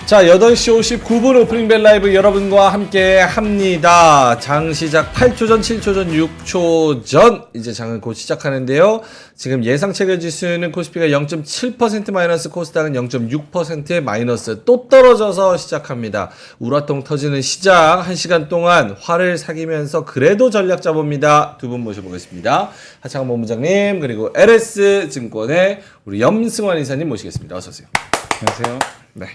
자, 8시 59분 오프닝 벨 라이브 여러분과 함께 합니다. 장 시작 8초 전, 7초 전, 6초 전 이제 장은 곧 시작하는데요. 지금 예상 체결 지수는 코스피가 0.7% 마이너스, 코스닥은 0.6% 마이너스 또 떨어져서 시작합니다. 우라통 터지는 시작 1시간 동안 화를 사귀면서 그래도 전략 잡읍니다. 두 분 모셔보겠습니다. 하창원 본부장님 그리고 LS증권의 우리 염승환 이사님 모시겠습니다. 어서 오세요. 안녕하세요. 네.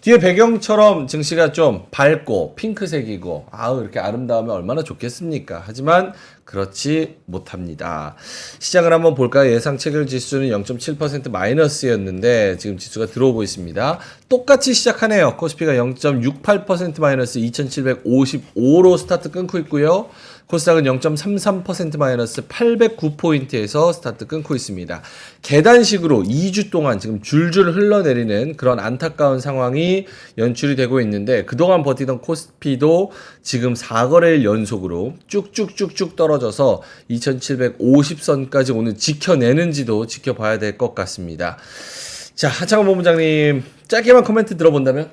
뒤에 배경처럼 증시가 좀 밝고 핑크색이고 이렇게 아름다우면 얼마나 좋겠습니까? 하지만 그렇지 못합니다. 시장을 한번 볼까요? 예상 체결 지수는 0.7% 마이너스였는데 지금 지수가 들어오고 있습니다. 똑같이 시작하네요. 코스피가 0.68% 마이너스 2755로 스타트 끊고 있고요. 코스닥은 0.33% 마이너스 809포인트에서 스타트 끊고 있습니다. 계단식으로 2주 동안 지금 줄줄 흘러내리는 그런 안타까운 상황이 연출이 되고 있는데 그동안 버티던 코스피도 지금 4거래일 연속으로 쭉쭉쭉쭉 떨어져서 2750선까지 오늘 지켜내는지도 지켜봐야 될 것 같습니다. 자, 하창원 본부장님 짧게만 코멘트 들어본다면?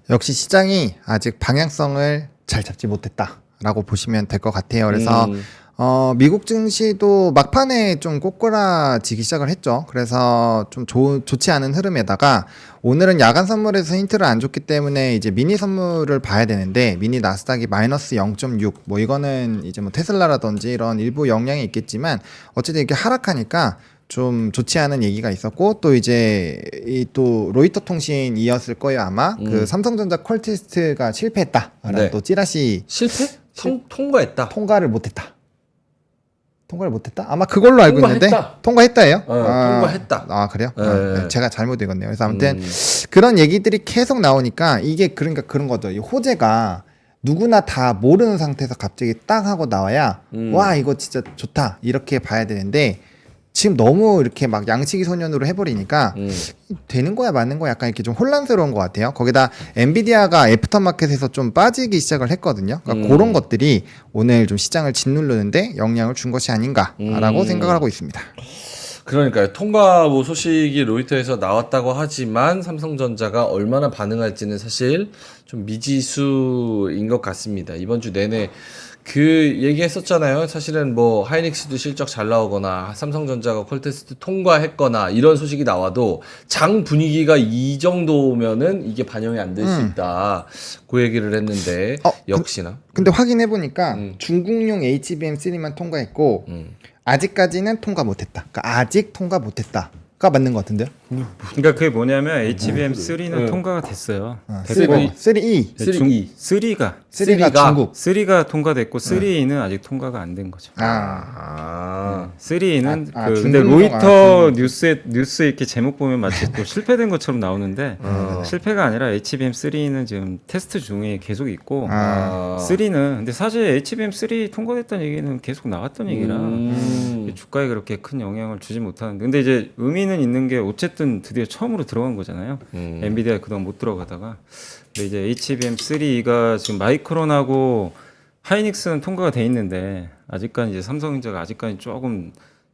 역시 시장이 아직 방향성을 잘 잡지 못했다 라고 보시면 될 것 같아요. 그래서 미국 증시도 막판에 좀 꼬꾸라지기 시작을 했죠. 그래서 좀 좋지 않은 흐름에다가 오늘은 야간 선물에서 힌트를 안 줬기 때문에 이제 미니 선물을 봐야 되는데 미니 나스닥이 마이너스 0.6 뭐 이거는 이제 뭐 테슬라라든지 이런 일부 영향이 있겠지만 어쨌든 이렇게 하락하니까 좀 좋지 않은 얘기가 있었고 또 이제 또 로이터 통신이었을 거예요 아마 그 삼성전자 퀄테스트가 실패했다라는 네. 또 찌라시 실패? 통과했다. 통과를 못했다. 아마 그걸로 알고 있는데 통과했다예요? 통과했다. 그래요? 네. 제가 잘못 읽었네요. 그래서 아무튼 그런 얘기들이 계속 나오니까 이게 그러니까 그런 거죠. 이 호재가 누구나 다 모르는 상태에서 갑자기 딱 하고 나와야 와 이거 진짜 좋다 이렇게 봐야 되는데 지금 너무 이렇게 막 양치기 소년으로 해버리니까 되는 거야 맞는 거야 약간 이렇게 좀 혼란스러운 것 같아요. 거기다 엔비디아가 애프터마켓에서 좀 빠지기 시작을 했거든요. 그러니까 그런 것들이 오늘 좀 시장을 짓누르는데 영향을 준 것이 아닌가라고 생각을 하고 있습니다. 그러니까요. 통과 소식이 로이터에서 나왔다고 하지만 삼성전자가 얼마나 반응할지는 사실 좀 미지수인 것 같습니다. 이번 주 내내 그 얘기했었잖아요. 사실은 뭐 하이닉스도 실적 잘 나오거나 삼성전자가 퀄테스트 통과했거나 이런 소식이 나와도 장 분위기가 이 정도면은 이게 반영이 안 될 수 있다. 그 얘기를 했는데 역시나. 근데 확인해 보니까 중국용 HBM3만 통과했고 아직까지는 통과 못했다. 그러니까 아직 통과 못했다가 맞는 것 같은데요? 그러니까 그게 뭐냐면 HBM3는 통과가 됐어요. 됐고 3E 3가 3가 중국 3가 통과됐고 3E는 아직 통과가 안 된 거죠. 3E는 근데 로이터 뉴스 이렇게 제목 보면 마치 또 실패된 것처럼 나오는데 실패가 아니라 HBM3는 지금 테스트 중에 계속 있고 3는 근데 사실 HBM3 통과됐다는 얘기는 계속 나왔던 얘기라 주가에 그렇게 큰 영향을 주지 못하는데 근데 이제 의미는 있는 게 어쨌든 드디어 처음으로 들어간 거잖아요. 엔비디아 그동안 못 들어가다가 근데 이제 HBM3가 지금 마이크론하고 하이닉스는 통과가 돼 있는데 아직까지 이제 삼성전자가 아직까지 조금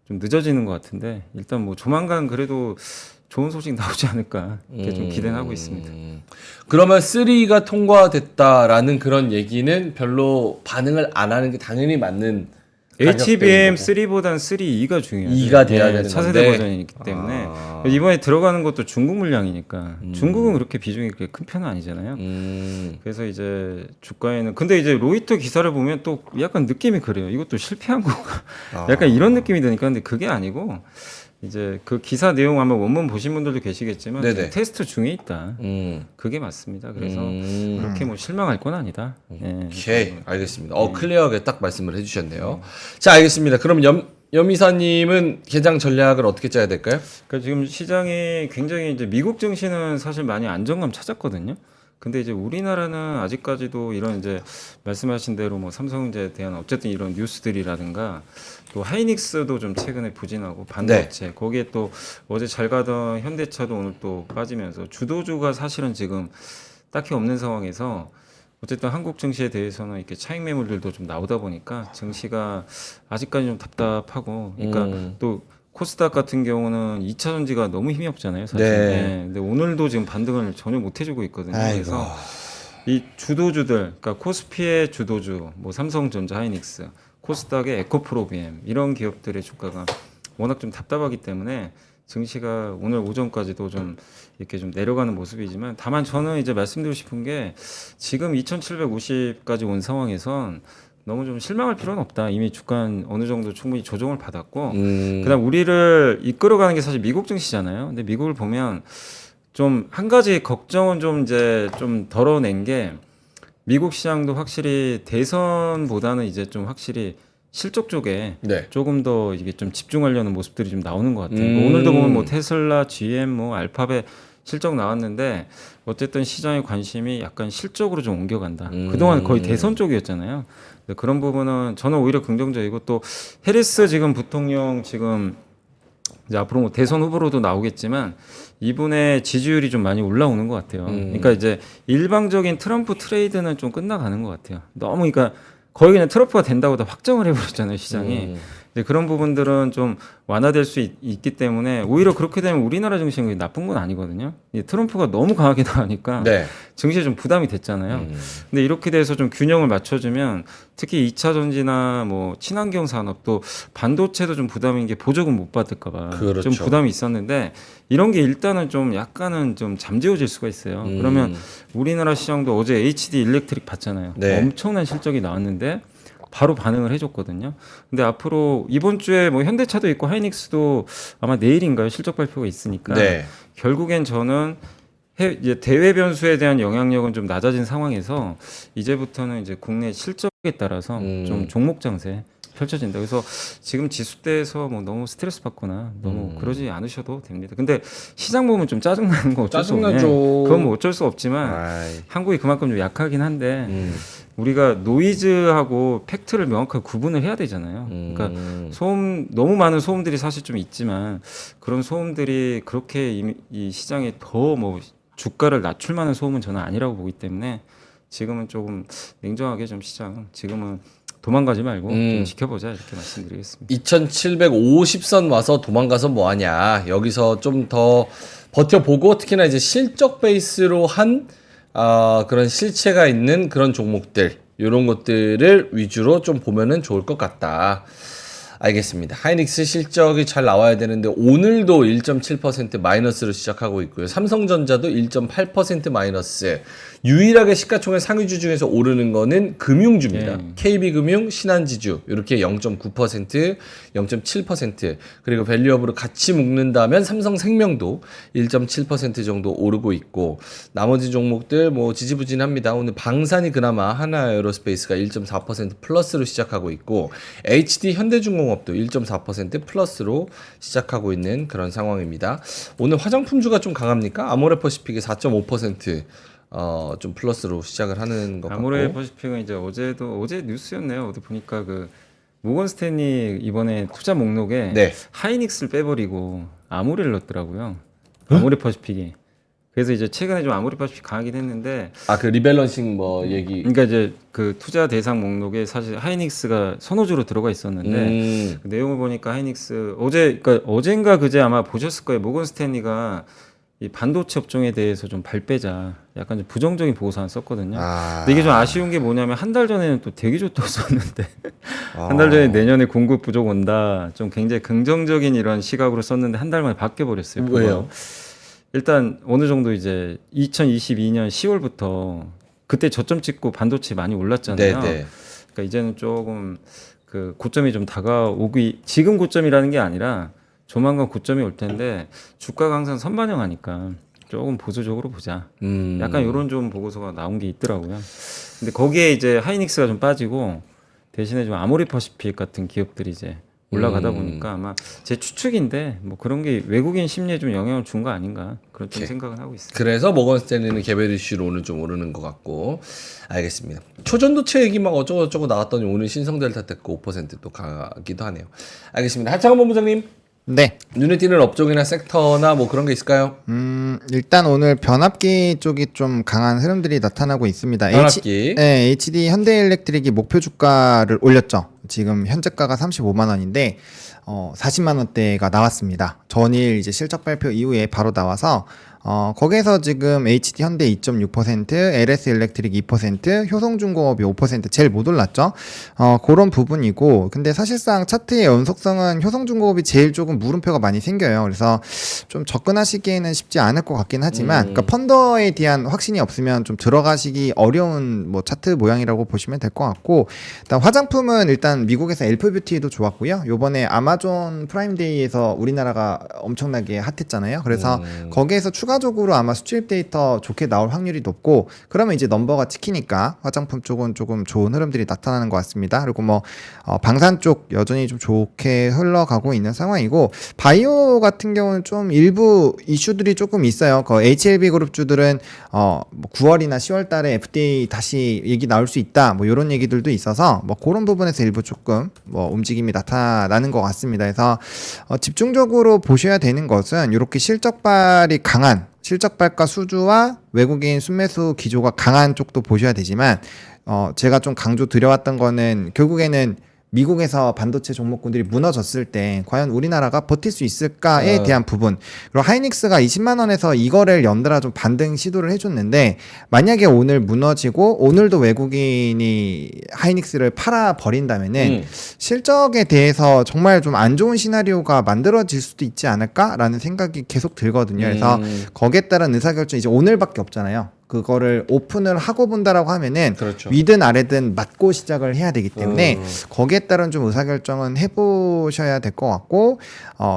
좀 늦어지는 것 같은데 일단 뭐 조만간 그래도 좋은 소식 나오지 않을까 이렇게 좀 기대는 하고 있습니다. 그러면 3가 통과됐다라는 그런 얘기는 별로 반응을 안 하는 게 당연히 맞는 HBM3보단 3E가 중요해요. 2가 돼야 되는 차세대 건데. 버전이기 때문에 이번에 들어가는 것도 중국 물량이니까 중국은 그렇게 비중이 그렇게 큰 편은 아니잖아요. 그래서 이제 주가에는 근데 이제 로이터 기사를 보면 또 약간 느낌이 그래요. 이것도 실패한 건가? 약간 이런 느낌이 드니까 근데 그게 아니고 이제 그 기사 내용 아마 원문 보신 분들도 계시겠지만 테스트 중에 있다. 그게 맞습니다. 그래서 그렇게 뭐 실망할 건 아니다. 오케이, 알겠습니다. 클리어하게 딱 말씀을 해주셨네요. 자, 알겠습니다. 그럼 염 이사님은 개장 전략을 어떻게 짜야 될까요? 그러니까 지금 시장이 굉장히 이제 미국 증시는 사실 많이 안정감 찾았거든요. 근데 이제 우리나라는 아직까지도 이런 이제 말씀하신 대로 뭐 삼성전자에 대한 어쨌든 이런 뉴스들이라든가 또 하이닉스도 좀 최근에 부진하고 반도체 거기에 또 어제 잘 가던 현대차도 오늘 또 빠지면서 주도주가 사실은 지금 딱히 없는 상황에서 어쨌든 한국 증시에 대해서는 이렇게 차익 매물들도 좀 나오다 보니까 증시가 아직까지 좀 답답하고 그러니까 또 코스닥 같은 경우는 2차 전지가 너무 힘이 없잖아요, 사실. 네. 네. 근데 오늘도 지금 반등을 전혀 못 해주고 있거든요. 아이고. 그래서 이 주도주들, 그러니까 코스피의 주도주, 뭐 삼성전자, 하이닉스, 코스닥의 에코프로비엠 이런 기업들의 주가가 워낙 좀 답답하기 때문에 증시가 오늘 오전까지도 좀 이렇게 좀 내려가는 모습이지만 다만 저는 이제 말씀드리고 싶은 게 지금 2,750까지 온 상황에선 너무 좀 실망할 필요는 없다. 이미 주가는 어느 정도 충분히 조정을 받았고 그다음 우리를 이끌어가는 게 사실 미국 증시잖아요. 근데 미국을 보면 좀 한 가지 걱정은 좀 이제 좀 덜어낸 게 미국 시장도 확실히 대선보다는 이제 좀 확실히 실적 쪽에 네. 조금 더 이게 좀 집중하려는 모습들이 좀 나오는 것 같아요. 뭐 오늘도 보면 뭐 테슬라, GM, 뭐 알파벳 실적 나왔는데 어쨌든 시장의 관심이 약간 실적으로 좀 옮겨간다. 그동안 거의 대선 쪽이었잖아요. 근데 그런 부분은 저는 오히려 긍정적이고 또 해리스 지금 부통령 지금 이제 앞으로 뭐 대선 후보로도 나오겠지만 이분의 지지율이 좀 많이 올라오는 것 같아요. 그러니까 이제 일방적인 트럼프 트레이드는 좀 끝나가는 것 같아요. 너무 그러니까 거의 그냥 트럼프가 된다고 다 확정을 해버렸잖아요, 시장이. 이제 그런 부분들은 좀 완화될 수 있기 때문에 오히려 그렇게 되면 우리나라 증시는 나쁜 건 아니거든요. 이제 트럼프가 너무 강하게 나가니까 네. 증시에 좀 부담이 됐잖아요. 근데 이렇게 돼서 좀 균형을 맞춰주면 특히 2차 전지나 뭐 친환경 산업도 반도체도 좀 부담인 게 보조금 못 받을까봐 그렇죠. 좀 부담이 있었는데 이런 게 일단은 좀 약간은 좀 잠재워질 수가 있어요. 그러면 우리나라 시장도 어제 HD 일렉트릭 봤잖아요. 네. 엄청난 실적이 나왔는데 바로 반응을 해줬거든요. 근데 앞으로 이번 주에 뭐 현대차도 있고 하이닉스도 아마 내일인가요? 실적 발표가 있으니까 네. 결국엔 저는 이제 대외 변수에 대한 영향력은 좀 낮아진 상황에서 이제부터는 이제 국내 실적에 따라서 좀 종목 장세 펼쳐진다. 그래서 지금 지수대에서 뭐 너무 스트레스 받거나 너무 그러지 않으셔도 됩니다. 근데 시장 보면 좀 짜증나는 거 어쩔 수 없네. 짜증나죠. 그건 뭐 어쩔 수 없지만 아이. 한국이 그만큼 좀 약하긴 한데 우리가 노이즈하고 팩트를 명확하게 구분을 해야 되잖아요. 그러니까 소음 너무 많은 소음들이 사실 좀 있지만 그런 소음들이 그렇게 이 시장에 더 뭐 주가를 낮출 만한 소음은 저는 아니라고 보기 때문에 지금은 조금 냉정하게 좀 시장 지금은 도망가지 말고 좀 지켜보자 이렇게 말씀드리겠습니다. 2750선 와서 도망가서 뭐하냐. 여기서 좀 더 버텨보고 특히나 이제 실적 베이스로 한 그런 실체가 있는 그런 종목들 이런 것들을 위주로 좀 보면은 좋을 것 같다. 알겠습니다. 하이닉스 실적이 잘 나와야 되는데 오늘도 1.7% 마이너스로 시작하고 있고요. 삼성전자도 1.8% 마이너스. 유일하게 시가총액 상위주 중에서 오르는 거는 금융주입니다. KB금융, 신한지주 이렇게 0.9%, 0.7% 그리고 밸류업으로 같이 묶는다면 삼성생명도 1.7% 정도 오르고 있고 나머지 종목들 뭐 지지부진합니다. 오늘 방산이 그나마 하나에어로스페이스가 1.4% 플러스로 시작하고 있고 HD 현대중공업도 1.4% 플러스로 시작하고 있는 그런 상황입니다. 오늘 화장품주가 좀 강합니까? 아모레퍼시픽이 4.5% 좀 플러스로 시작을 하는 것 같고. 아모레퍼시픽은 이제 어제 뉴스였네요. 어디 보니까 그 모건 스탠리 이번에 투자 목록에 네. 하이닉스를 빼버리고 아모레를 넣었더라고요. 아모레퍼시픽이. 그래서 이제 최근에 좀 아모레퍼시픽 강하긴 했는데 그 리밸런싱 뭐 얘기. 그러니까 이제 그 투자 대상 목록에 사실 하이닉스가 선호주로 들어가 있었는데 그 내용을 보니까 하이닉스 그러니까 어젠가 그제 아마 보셨을 거예요. 모건 스탠리가 이 반도체 업종에 대해서 좀 발빼자 약간 좀 부정적인 보고서 썼거든요. 근데 이게 좀 아쉬운 게 뭐냐면 한 달 전에는 또 되게 좋다고 썼는데 한 달 전에 내년에 공급 부족 온다 좀 굉장히 긍정적인 이런 시각으로 썼는데 한 달 만에 바뀌어 버렸어요. 왜요? 일단 어느 정도 이제 2022년 10월부터 그때 저점 찍고 반도체 많이 올랐잖아요. 네네. 그러니까 이제는 조금 그 고점이 좀 지금 고점이라는 게 아니라 조만간 고점이 올 텐데 주가가 항상 선반영하니까 조금 보수적으로 보자. 약간 이런 좀 보고서가 나온 게 있더라고요. 근데 거기에 이제 하이닉스가 좀 빠지고 대신에 좀 아모레퍼시픽 같은 기업들이 이제 올라가다 보니까 아마 제 추측인데 뭐 그런 게 외국인 심리에 좀 영향을 준 거 아닌가 그런 좀 생각은 하고 있습니다. 그래서 모건 스탠리는 개별 이슈로 오늘 좀 오르는 것 같고. 알겠습니다. 초전도체 얘기 막 어쩌고저쩌고 나왔더니 오늘 신성델타 테크 5%또 가기도 하네요. 알겠습니다. 하창원 본부장님. 네. 눈에 띄는 업종이나 섹터나 뭐 그런 게 있을까요? 일단 오늘 변압기 쪽이 좀 강한 흐름들이 나타나고 있습니다. 변압기. HD 현대일렉트릭이 목표 주가를 올렸죠. 지금 현재가가 35만 원인데 40만 원대가 나왔습니다. 전일 이제 실적 발표 이후에 바로 나와서 거기에서 지금 HD 현대 2.6%, LS 일렉트릭 2%, 효성중공업이 5% 제일 못 올랐죠. 그런 부분이고, 근데 사실상 차트의 연속성은 효성중공업이 제일 조금 물음표가 많이 생겨요. 그래서 좀 접근하시기에는 쉽지 않을 것 같긴 하지만, 그러니까 펀더에 대한 확신이 없으면 좀 들어가시기 어려운 뭐 차트 모양이라고 보시면 될 것 같고, 일단 화장품은 일단 미국에서 엘프뷰티도 좋았고요. 요번에 아마존 프라임데이에서 우리나라가 엄청나게 핫했잖아요. 그래서 거기에서 추가적으로 아마 수출입 데이터 좋게 나올 확률이 높고, 그러면 이제 넘버가 찍히니까 화장품 쪽은 조금 좋은 흐름들이 나타나는 것 같습니다. 그리고 뭐 방산 쪽 여전히 좀 좋게 흘러가고 있는 상황이고, 바이오 같은 경우는 좀 일부 이슈들이 조금 있어요. 그 HLB 그룹주들은 뭐 9월이나 10월 달에 FDA 다시 얘기 나올 수 있다, 뭐 이런 얘기들도 있어서 뭐 그런 부분에서 일부 조금 뭐 움직임이 나타나는 것 같습니다. 그래서 집중적으로 보셔야 되는 것은 이렇게 실적발이 강한, 실적발과 수주와 외국인 순매수 기조가 강한 쪽도 보셔야 되지만, 제가 좀 강조 드려왔던 거는 결국에는 미국에서 반도체 종목군들이 무너졌을 때 과연 우리나라가 버틸 수 있을까에 대한 부분, 그리고 하이닉스가 20만 원에서 이거를 연달아 좀 반등 시도를 해줬는데, 만약에 오늘 무너지고 오늘도 외국인이 하이닉스를 팔아 버린다면은 실적에 대해서 정말 좀 안 좋은 시나리오가 만들어질 수도 있지 않을까라는 생각이 계속 들거든요. 그래서 거기에 따른 의사결정 이제 오늘밖에 없잖아요. 그거를 오픈을 하고 본다라고 하면은 그렇죠. 위든 아래든 맞고 시작을 해야 되기 때문에 거기에 따른 좀 의사결정은 해보셔야 될 것 같고,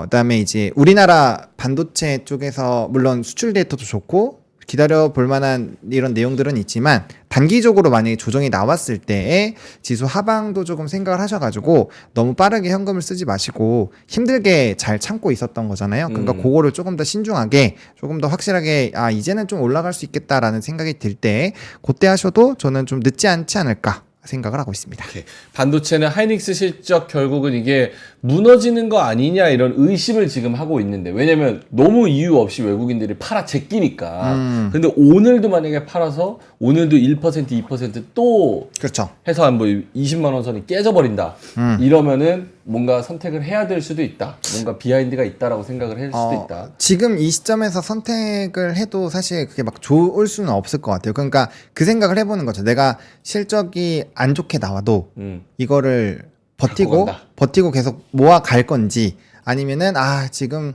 그다음에 이제 우리나라 반도체 쪽에서 물론 수출 데이터도 좋고 기다려 볼 만한 이런 내용들은 있지만, 단기적으로 만약에 조정이 나왔을 때에 지수 하방도 조금 생각을 하셔가지고 너무 빠르게 현금을 쓰지 마시고 힘들게 잘 참고 있었던 거잖아요. 그러니까 그거를 조금 더 신중하게, 조금 더 확실하게 이제는 좀 올라갈 수 있겠다라는 생각이 들 때 그때 하셔도 저는 좀 늦지 않지 않을까 생각을 하고 있습니다. 오케이. 반도체는 하이닉스 실적 결국은 이게 무너지는 거 아니냐 이런 의심을 지금 하고 있는데, 왜냐면 너무 이유 없이 외국인들이 팔아 제끼니까. 근데 오늘도 만약에 팔아서 오늘도 1% 2%또 그렇죠. 해서 한 뭐 20만 원 선이 깨져버린다. 이러면은 뭔가 선택을 해야 될 수도 있다. 뭔가 비하인드가 있다라고 생각을 할 수도 있다. 지금 이 시점에서 선택을 해도 사실 그게 막 좋을 수는 없을 것 같아요. 그러니까 그 생각을 해보는 거죠. 내가 실적이 안 좋게 나와도 이거를 버티고 계속 모아 갈 건지, 아니면은 지금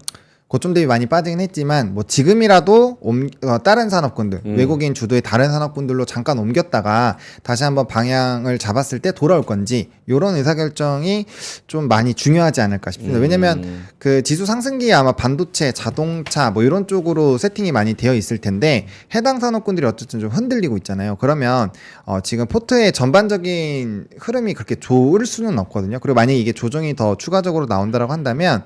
고점 대비 많이 빠지긴 했지만 뭐 지금이라도 다른 산업군들, 외국인 주도의 다른 산업군들로 잠깐 옮겼다가 다시 한번 방향을 잡았을 때 돌아올 건지, 이런 의사결정이 좀 많이 중요하지 않을까 싶습니다. 왜냐면 그 지수 상승기에 아마 반도체, 자동차 뭐 이런 쪽으로 세팅이 많이 되어 있을 텐데, 해당 산업군들이 어쨌든 좀 흔들리고 있잖아요. 그러면 지금 포트의 전반적인 흐름이 그렇게 좋을 수는 없거든요. 그리고 만약에 이게 조정이 더 추가적으로 나온다라고 한다면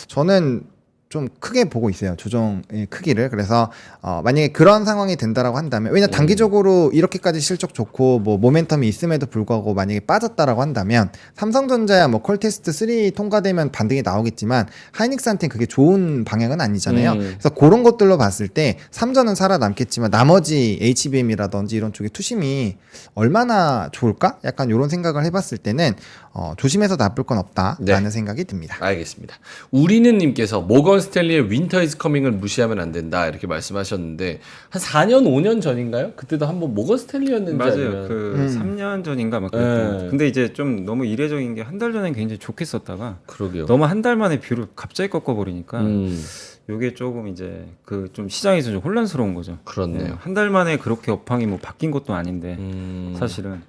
저는 좀 크게 보고 있어요, 조정의 크기를. 그래서 만약에 그런 상황이 된다라고 한다면, 왜냐 단기적으로 이렇게까지 실적 좋고 뭐 모멘텀이 있음에도 불구하고 만약에 빠졌다라고 한다면, 삼성전자야 뭐 퀄테스트 3 통과되면 반등이 나오겠지만 하이닉스한테는 그게 좋은 방향은 아니잖아요. 그래서 그런 것들로 봤을 때 삼전은 살아남겠지만 나머지 HBM이라든지 이런 쪽의 투심이 얼마나 좋을까? 약간 이런 생각을 해봤을 때는 조심해서 나쁠 건 없다라는 생각이 듭니다. 알겠습니다. 우리는 님께서 모건 스탠리의 윈터 이즈 커밍을 무시하면 안 된다 이렇게 말씀하셨는데, 한 4년 5년 전인가요? 그때도 한번 모건 스탠리였는지. 맞아요. 아니면... 그 3년 전인가 막 그랬던. 근데 이제 좀 너무 이례적인 게 한 달 전엔 굉장히 좋게 썼다가 그러게요. 너무 한 달 만에 뷰를 갑자기 꺾어버리니까 요게 조금 이제 그 좀 시장에서 좀 혼란스러운 거죠. 그렇네요. 한 달 만에 그렇게 업황이 뭐 바뀐 것도 아닌데 사실은.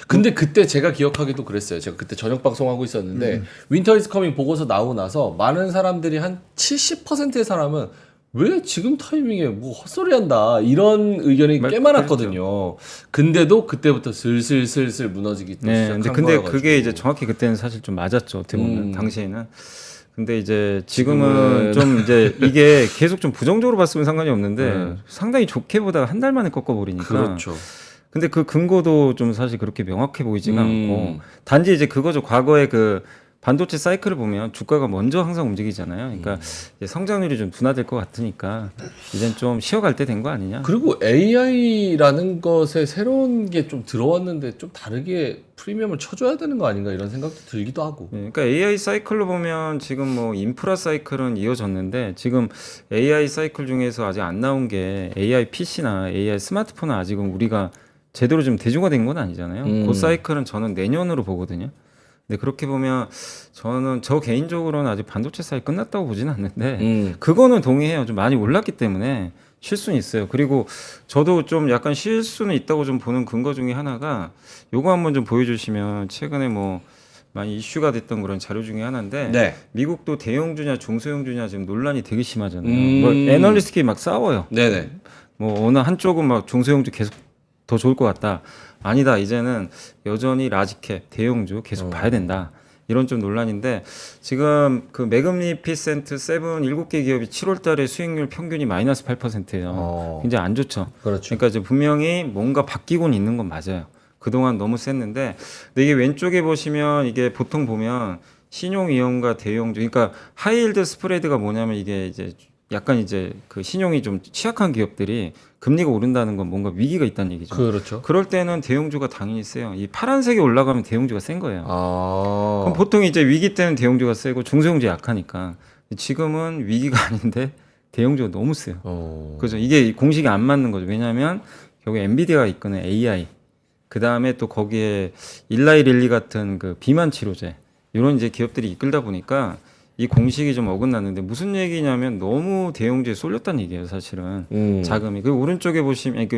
근데 그때 제가 기억하기도 그랬어요. 제가 그때 저녁 방송하고 있었는데 윈터 이즈 커밍 보고서 나오고 나서 많은 사람들이 한 70%의 사람은 왜 지금 타이밍에 뭐 헛소리 한다 이런 의견이 꽤 많았거든요. 근데도 그때부터 슬슬 무너지기 시작한 근데 거여가지고. 그게 이제 정확히 그때는 사실 좀 맞았죠. 어떻게 보면 당시에는. 근데 이제 지금은 좀 이제 이게 계속 좀 부정적으로 봤으면 상관이 없는데 상당히 좋게 보다가 한 달 만에 꺾어버리니까. 그렇죠. 근데 그 근거도 좀 사실 그렇게 명확해 보이지가 않고, 단지 이제 그거죠. 과거에 그 반도체 사이클을 보면 주가가 먼저 항상 움직이잖아요. 그러니까 이제 성장률이 좀 둔화될 것 같으니까 이젠 좀 쉬어갈 때 된 거 아니냐. 그리고 AI라는 것에 새로운 게 좀 들어왔는데 좀 다르게 프리미엄을 쳐줘야 되는 거 아닌가 이런 생각도 들기도 하고. 그러니까 AI 사이클로 보면 지금 뭐 인프라 사이클은 이어졌는데 지금 AI 사이클 중에서 아직 안 나온 게 AI PC나 AI 스마트폰은 아직은 우리가 제대로 좀 대중화된 건 아니잖아요. 그 사이클은 저는 내년으로 보거든요. 근데 그렇게 보면 저 개인적으로는 아직 반도체 사이클 끝났다고 보지는 않는데 그거는 동의해요. 좀 많이 올랐기 때문에 쉴 수는 있어요. 그리고 저도 좀 약간 쉴 수는 있다고 좀 보는 근거 중에 하나가 요거 한번 좀 보여주시면 최근에 뭐 많이 이슈가 됐던 그런 자료 중에 하나인데 네. 미국도 대형주냐 중소형주냐 지금 논란이 되게 심하잖아요. 뭐 애널리스트끼리 막 싸워요. 네네. 뭐 어느 한쪽은 막 중소형주 계속 더 좋을 것 같다. 아니다. 이제는 여전히 라지캡 대형주 계속 봐야 된다. 이런 좀 논란인데 지금 그 매그니피센트 7개 기업이 7월 달에 수익률 평균이 마이너스 8%예요. 굉장히 안 좋죠. 그렇죠. 그러니까 이제 분명히 뭔가 바뀌고는 있는 건 맞아요. 그동안 너무 셌는데 근데 이게 왼쪽에 보시면 이게 보통 보면 신용위험과 대형주 그러니까 하이힐드 스프레드가 뭐냐면 이게 이제 약간 이제 그 신용이 좀 취약한 기업들이 금리가 오른다는 건 뭔가 위기가 있다는 얘기죠. 그렇죠. 그럴 때는 대형주가 당연히 세요. 이 파란색이 올라가면 대형주가 센 거예요. 아. 그럼 보통 이제 위기 때는 대형주가 세고 중소형주 약하니까 지금은 위기가 아닌데 대형주가 너무 세요. 그죠? 이게 공식이 안 맞는 거죠. 왜냐하면 결국에 엔비디아가 이끄는 AI 그 다음에 또 거기에 일라이 릴리 같은 그 비만 치료제 이런 이제 기업들이 이끌다 보니까 이 공식이 좀 어긋났는데 무슨 얘기냐면 너무 대형주에 쏠렸다는 얘기예요, 사실은. 자금이. 그 오른쪽에 보시면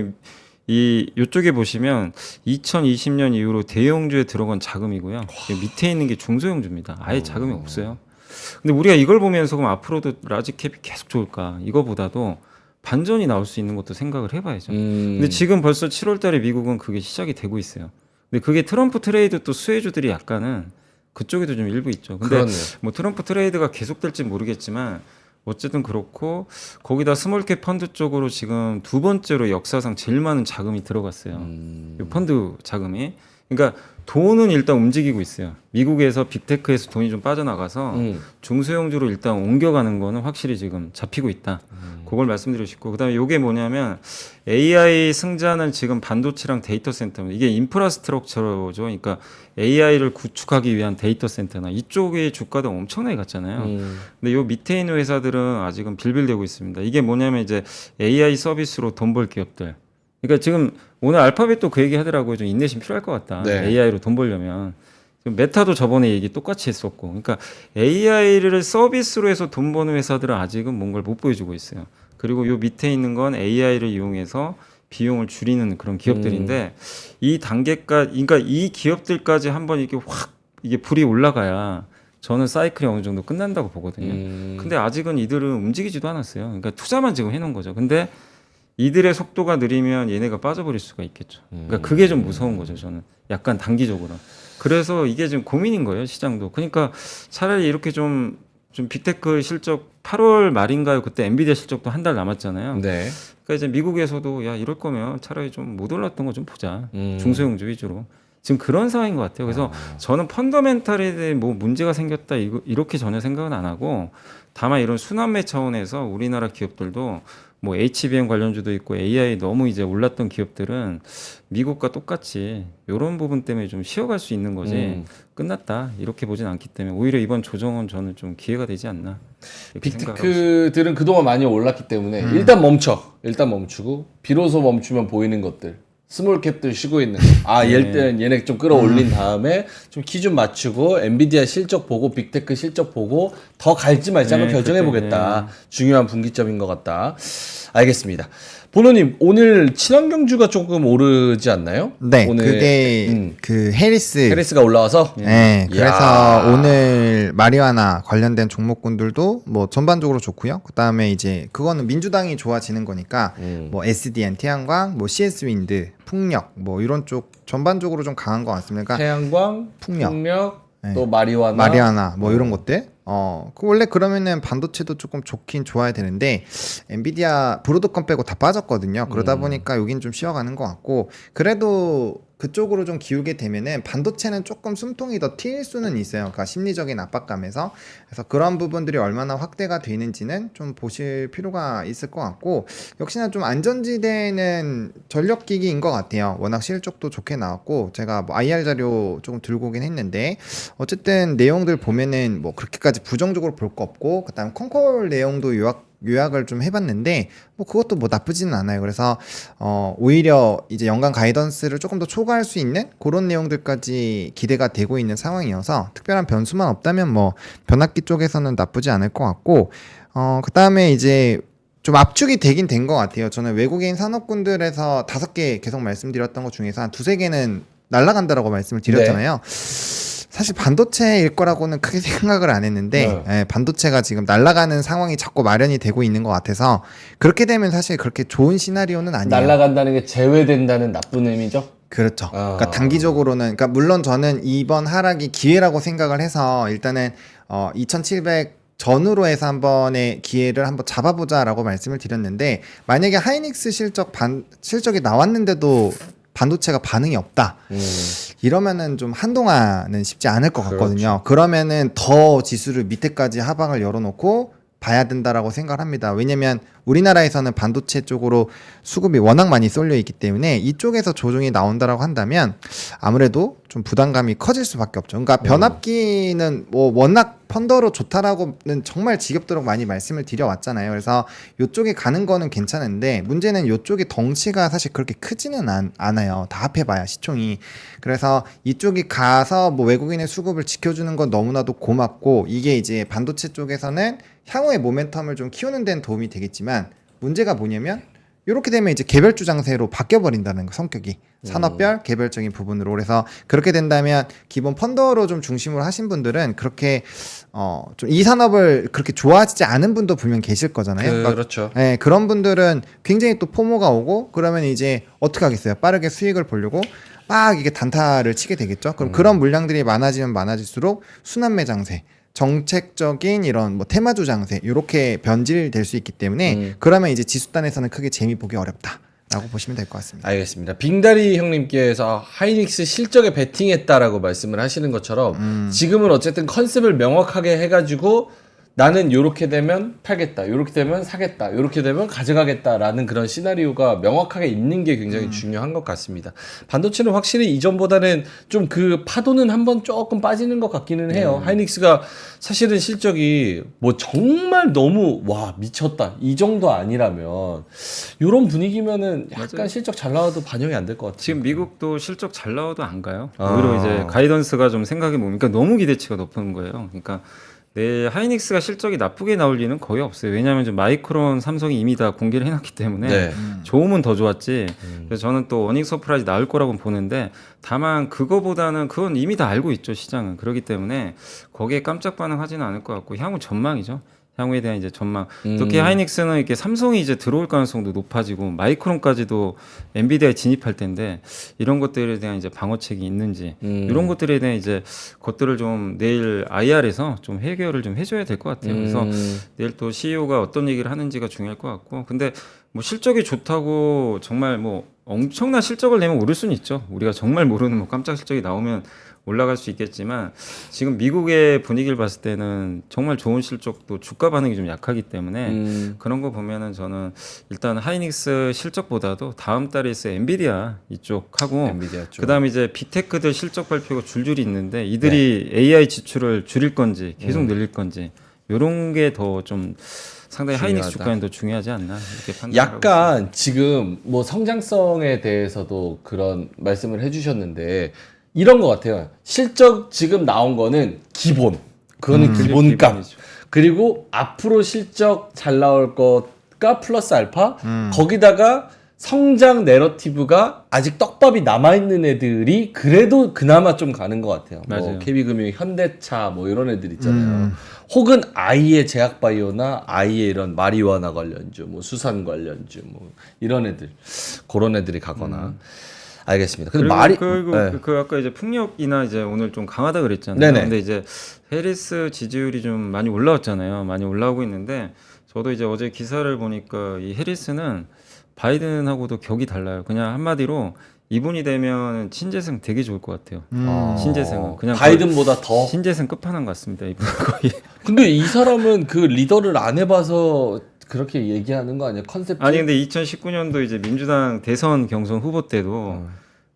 이 요쪽에 보시면 2020년 이후로 대형주에 들어간 자금이고요. 밑에 있는 게 중소형주입니다. 아예 자금이 없어요. 근데 우리가 이걸 보면서 그럼 앞으로도 라지캡이 계속 좋을까? 이거보다도 반전이 나올 수 있는 것도 생각을 해봐야죠. 근데 지금 벌써 7월 달에 미국은 그게 시작이 되고 있어요. 근데 그게 트럼프 트레이드 또 수혜주들이 약간은 그쪽에도 좀 일부 있죠. 근데 그렇네요. 뭐 트럼프 트레이드가 계속될지 모르겠지만 어쨌든 그렇고 거기다 스몰캡 펀드 쪽으로 지금 두 번째로 역사상 제일 많은 자금이 들어갔어요. 이 펀드 자금이. 그러니까 돈은 일단 움직이고 있어요. 미국에서 빅테크에서 돈이 좀 빠져나가서 중소형주로 일단 옮겨가는 거는 확실히 지금 잡히고 있다. 그걸 말씀드리고 싶고 그다음에 이게 뭐냐면 AI 승자는 지금 반도체랑 데이터 센터입니다. 이게 인프라스트럭처죠. 그러니까 AI를 구축하기 위한 데이터 센터나 이쪽의 주가도 엄청나게 갔잖아요. 근데 요 밑에 있는 회사들은 아직은 빌빌대고 있습니다. 이게 뭐냐면 이제 AI 서비스로 돈 벌 기업들. 그러니까 지금 오늘 알파벳도 그 얘기 하더라고요. 좀 인내심 필요할 것 같다. 네. AI로 돈 벌려면. 메타도 저번에 얘기 똑같이 했었고. 그러니까 AI를 서비스로 해서 돈 버는 회사들은 아직은 뭔가를 못 보여주고 있어요. 그리고 요 밑에 있는 건 AI를 이용해서 비용을 줄이는 그런 기업들인데 이 단계까지, 그러니까 이 기업들까지 한번 이게 확 이게 불이 올라가야 저는 사이클이 어느 정도 끝난다고 보거든요. 근데 아직은 이들은 움직이지도 않았어요. 그러니까 투자만 지금 해놓은 거죠. 근데 이들의 속도가 느리면 얘네가 빠져버릴 수가 있겠죠. 그러니까 그게 좀 무서운 거죠. 저는 약간 단기적으로. 그래서 이게 지금 고민인 거예요. 시장도. 그러니까 차라리 이렇게 좀 빅테크 실적 8월 말인가요? 그때 엔비디아 실적도 한 달 남았잖아요. 네. 그러니까 이제 미국에서도 야 이럴 거면 차라리 좀 못 올랐던 거 좀 보자. 중소형주 위주로. 지금 그런 상황인 것 같아요. 그래서 저는 펀더멘탈에 대해 뭐 문제가 생겼다 이렇게 전혀 생각은 안 하고 다만 이런 순환매 차원에서 우리나라 기업들도 뭐 HBM 관련주도 있고 AI 너무 이제 올랐던 기업들은 미국과 똑같이 이런 부분 때문에 좀 쉬어갈 수 있는 거지 끝났다 이렇게 보진 않기 때문에 오히려 이번 조정은 저는 좀 기회가 되지 않나 이렇게 생각하고 있습니다. 빅테크들은 그동안 많이 올랐기 때문에 일단 멈추고 비로소 멈추면 보이는 것들 스몰캡들 쉬고 있는 거. 얘네 좀 끌어올린 다음에 좀 기준 맞추고 엔비디아 실적 보고 빅테크 실적 보고 더 갈지 말지 한번 결정해 보겠다. 중요한 분기점인 것 같다. 알겠습니다. 보노님 오늘 친환경주가 조금 오르지 않나요? 네, 오늘 그게 그 해리스가 올라와서 네, 그래서 야. 오늘 마리화나 관련된 종목군들도 뭐 전반적으로 좋고요. 그다음에 이제 그거는 민주당이 좋아지는 거니까 뭐 SDN 태양광, 뭐 CS 윈드, 풍력 뭐 이런 쪽 전반적으로 좀 강한 것 같습니다. 그러니까 태양광, 풍력, 또 마리화나 뭐 이런 것들. 그 원래 그러면은 반도체도 조금 좋긴 좋아야 되는데 엔비디아 브로드컴 빼고 다 빠졌거든요. 그러다 보니까 여긴 좀 쉬어가는 것 같고 그래도 그쪽으로 좀 기울게 되면은 반도체는 조금 숨통이 더 트일 수는 있어요. 그러니까 심리적인 압박감에서. 그래서 그런 부분들이 얼마나 확대가 되는지는 좀 보실 필요가 있을 것 같고, 역시나 좀 안전지대는 전력기기인 것 같아요. 워낙 실적도 좋게 나왔고, 제가 뭐 IR 자료 조금 들고 오긴 했는데, 어쨌든 내용들 보면은 뭐 그렇게까지 부정적으로 볼 거 없고, 그다음 컨콜 내용도 요약을 좀 해봤는데 뭐 그것도 뭐 나쁘지는 않아요. 그래서 오히려 이제 연간 가이던스를 조금 더 초과할 수 있는 그런 내용들까지 기대가 되고 있는 상황이어서 특별한 변수만 없다면 뭐 변압기 쪽에서는 나쁘지 않을 것 같고, 그다음에 이제 좀 압축이 되긴 된 것 같아요. 저는 외국인 산업군들에서 5개 계속 말씀드렸던 것 중에서 한 2-3개는 날아간다라고 말씀을 드렸잖아요. 사실 반도체일 거라고는 크게 생각을 안 했는데 반도체가 지금 날아가는 상황이 자꾸 마련이 되고 있는 것 같아서, 그렇게 되면 사실 그렇게 좋은 시나리오는 아니에요. 날아간다는 게 제외된다는 나쁜 의미죠? 그렇죠. 그러니까 단기적으로는, 그러니까 물론 저는 이번 하락이 기회라고 생각을 해서 일단은 2700 전후로 해서 한 번의 기회를 한번 잡아보자라고 말씀을 드렸는데, 만약에 하이닉스 실적이 나왔는데도 반도체가 반응이 없다. 이러면은 좀 한동안은 쉽지 않을 것 같거든요. 그러면은 더 지수를 밑에까지 하방을 열어놓고 봐야 된다라고 생각을 합니다. 왜냐면 우리나라에서는 반도체 쪽으로 수급이 워낙 많이 쏠려 있기 때문에 이쪽에서 조정이 나온다라고 한다면 아무래도 좀 부담감이 커질 수밖에 없죠. 그러니까 변압기는 뭐 워낙 펀더로 좋다라고는 정말 지겹도록 많이 말씀을 드려왔잖아요. 그래서 이쪽에 가는 거는 괜찮은데, 문제는 이쪽이 덩치가 사실 그렇게 크지는 않아요. 다 합해봐야 시총이. 그래서 이쪽이 가서 뭐 외국인의 수급을 지켜주는 건 너무나도 고맙고, 이게 이제 반도체 쪽에서는 향후의 모멘텀을 좀 키우는 데는 도움이 되겠지만, 문제가 뭐냐면 이렇게 되면 이제 개별주 장세로 바뀌어버린다는 거, 성격이 산업별 개별적인 부분으로. 그래서 그렇게 된다면 기본 펀더로 좀 중심으로 하신 분들은 그렇게 좀 이 산업을 그렇게 좋아하지 않은 분도 분명 계실 거잖아요. 그렇죠. 네, 그런 분들은 굉장히 또 포모가 오고, 그러면 이제 어떻게 하겠어요? 빠르게 수익을 보려고 막 이게 단타를 치게 되겠죠. 그럼 그런 물량들이 많아지면 많아질수록 순환매 장세, 정책적인 이런 뭐 테마주 장세, 이렇게 변질될 수 있기 때문에 그러면 이제 지수단에서는 크게 재미 보기 어렵다라고 보시면 될 것 같습니다. 알겠습니다. 빙다리 형님께서 하이닉스 실적에 베팅했다라고 말씀을 하시는 것처럼 지금은 어쨌든 컨셉을 명확하게 해가지고 나는 요렇게 되면 팔겠다, 요렇게 되면 사겠다, 요렇게 되면 가져가겠다라는 그런 시나리오가 명확하게 있는 게 굉장히 중요한 것 같습니다. 반도체는 확실히 이전보다는 좀 그 파도는 한번 조금 빠지는 것 같기는 해요. 하이닉스가 사실은 실적이 뭐 정말 너무 와 미쳤다 이 정도 아니라면, 요런 분위기면은 약간 실적 잘 나와도 반영이 안 될 것 같아요. 지금 미국도 실적 잘 나와도 안 가요. 오히려 이제 가이던스가 좀 생각이 뭡니까? 너무 기대치가 높은 거예요. 그러니까 네, 하이닉스가 실적이 나쁘게 나올 리는 거의 없어요. 왜냐하면 좀 마이크론, 삼성이 이미 다 공개를 해놨기 때문에 좋으면 더 좋았지. 그래서 저는 또 어닝 서프라이즈 나올 거라고 보는데, 다만 그거보다는 그건 이미 다 알고 있죠, 시장은. 그렇기 때문에 거기에 깜짝 반응하지는 않을 것 같고, 향후 전망이죠. 향후에 대한 이제 전망. 특히 하이닉스는 이렇게 삼성이 이제 들어올 가능성도 높아지고 마이크론까지도 엔비디아에 진입할 텐데, 이런 것들에 대한 이제 방어책이 있는지 이런 것들에 대한 이제 것들을 좀 내일 IR에서 좀 해결을 좀 해줘야 될 것 같아요. 그래서 내일 또 CEO가 어떤 얘기를 하는지가 중요할 것 같고, 근데 뭐 실적이 좋다고 정말 뭐 엄청난 실적을 내면 오를 수는 있죠. 우리가 정말 모르는 뭐 깜짝 실적이 나오면 올라갈 수 있겠지만, 지금 미국의 분위기를 봤을 때는 정말 좋은 실적도 주가 반응이 좀 약하기 때문에 그런 거 보면은 저는 일단 하이닉스 실적보다도 다음 달에 있을 엔비디아 이쪽하고 그다음에 이제 빅테크들 실적 발표가 줄줄이 있는데, 이들이 AI 지출을 줄일 건지 계속 늘릴 건지 이런 게 더 좀 상당히 중요하다. 하이닉스 주가는 더 중요하지 않나 이렇게 판단하고 약간 있습니다. 지금 뭐 성장성에 대해서도 그런 말씀을 해주셨는데, 이런 것 같아요. 실적 지금 나온 거는 기본. 그거는 기본값. 기본이죠. 그리고 앞으로 실적 잘 나올 것과 플러스 알파. 거기다가 성장 내러티브가 아직 떡밥이 남아있는 애들이 그래도 그나마 좀 가는 것 같아요. 뭐 맞아요. KB금융, 현대차 뭐 이런 애들 있잖아요. 혹은 아이의 제약바이오나 아이의 이런 마리화나 관련주, 뭐 수산 관련주, 뭐 이런 애들, 그런 애들이 가거나. 알겠습니다. 근데 그리고 그 아까 이제 풍력이나 이제 오늘 좀 강하다 그랬잖아요. 네네. 근데 이제 해리스 지지율이 좀 많이 올라왔잖아요. 많이 올라오고 있는데, 저도 이제 어제 기사를 보니까 이 해리스는 바이든하고도 격이 달라요. 그냥 한마디로 이분이 되면 신재생 되게 좋을 것 같아요. 신재생은 그냥 바이든보다 더. 신재생 끝판왕 같습니다. 이분 거의. 근데 이 사람은 그 리더를 안 해봐서 그렇게 얘기하는 거 아니야? 컨셉. 아니 근데 2019년도 이제 민주당 대선 경선 후보 때도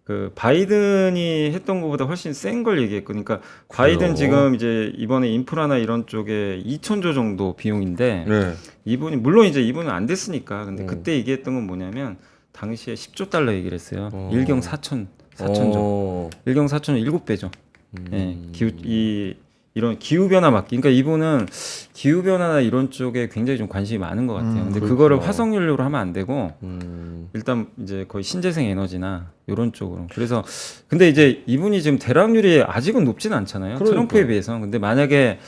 그 바이든이 했던 것보다 훨씬 센 걸 얘기했고, 그러니까 바이든 그래요? 지금 이제 이번에 인프라나 이런 쪽에 2천조 정도 비용인데 네. 이분이 물론 이제 이분은 안 됐으니까 근데 그때 얘기했던 건 뭐냐면 당시에 10조 달러 얘기를 했어요. 일경 4천조. 일경 4천은 7배죠. 예, 이런 기후 변화 막기. 그러니까 이분은 기후 변화나 이런 쪽에 굉장히 좀 관심이 많은 것 같아요. 근데 그거를 화석 연료로 하면 안 되고 일단 이제 거의 신재생 에너지나 이런 쪽으로. 그래서 근데 이제 이분이 지금 대락률이 아직은 높지는 않잖아요. 그러니까요. 트럼프에 비해서. 근데 만약에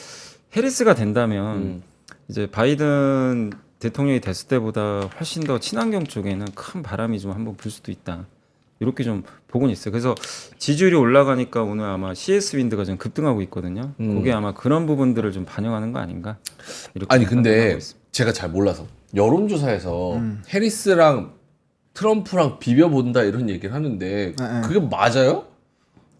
해리스가 된다면 이제 바이든 대통령이 됐을 때보다 훨씬 더 친환경 쪽에는 큰 바람이 좀 한번 불 수도 있다. 이렇게 좀 보고는 있어요. 그래서 지지율이 올라가니까 오늘 아마 CS 윈드가 좀 급등하고 있거든요. 그게 아마 그런 부분들을 좀 반영하는 거 아닌가? 이렇게 아니 생각하고 근데 있습니다. 제가 잘 몰라서 여론조사에서 해리스랑 트럼프랑 비벼본다 이런 얘기를 하는데 그게 맞아요?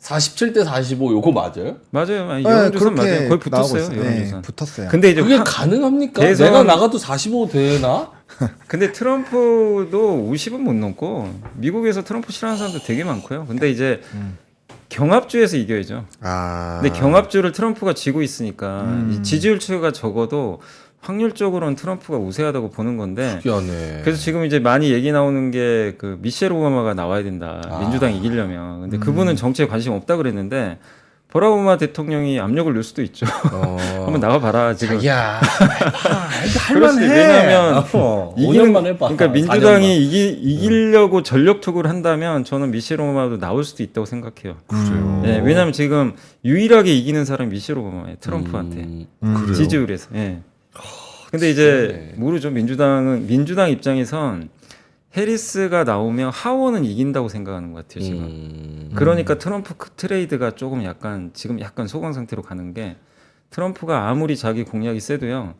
47대 45 요거 맞아요? 맞아요. 아니, 여론조사 맞아요. 거의 붙었어요. 여론조사. 네, 붙었어요. 근데 이제 그게 가능합니까? 대선- 내가 나가도 45 되나? 근데 트럼프도 50은 못 넘고 미국에서 트럼프 싫어하는 사람도 되게 많고요. 근데 이제 경합주에서 이겨야죠. 아. 근데 경합주를 트럼프가 지고 있으니까 이 지지율 추이가 적어도 확률적으로는 트럼프가 우세하다고 보는 건데 특이하네. 그래서 지금 이제 많이 얘기 나오는 게 그 미셸 오바마가 나와야 된다. 민주당 이기려면. 근데 그분은 정치에 관심 없다 그랬는데 버락 오바마 대통령이 압력을 넣을 수도 있죠. 한번 나와봐라 지금. 자기야. 그렇지. 왜냐하면 이기는 5년만 해봐. 그러니까 민주당이 이기려고 전력투구를 한다면 저는 미셸 오바마도 나올 수도 있다고 생각해요. 그래요. 예, 왜냐하면 지금 유일하게 이기는 사람이 미셸 오바마예요. 트럼프한테 그래요? 지지율에서. 예. 근데 이제 그러네. 모르죠. 민주당 입장에선 해리스가 나오면 하원은 이긴다고 생각하는 것 같아요. 지금. 그러니까 트럼프 트레이드가 조금 지금 약간 소강 상태로 가는 게 트럼프가 아무리 자기 공약이 세도요.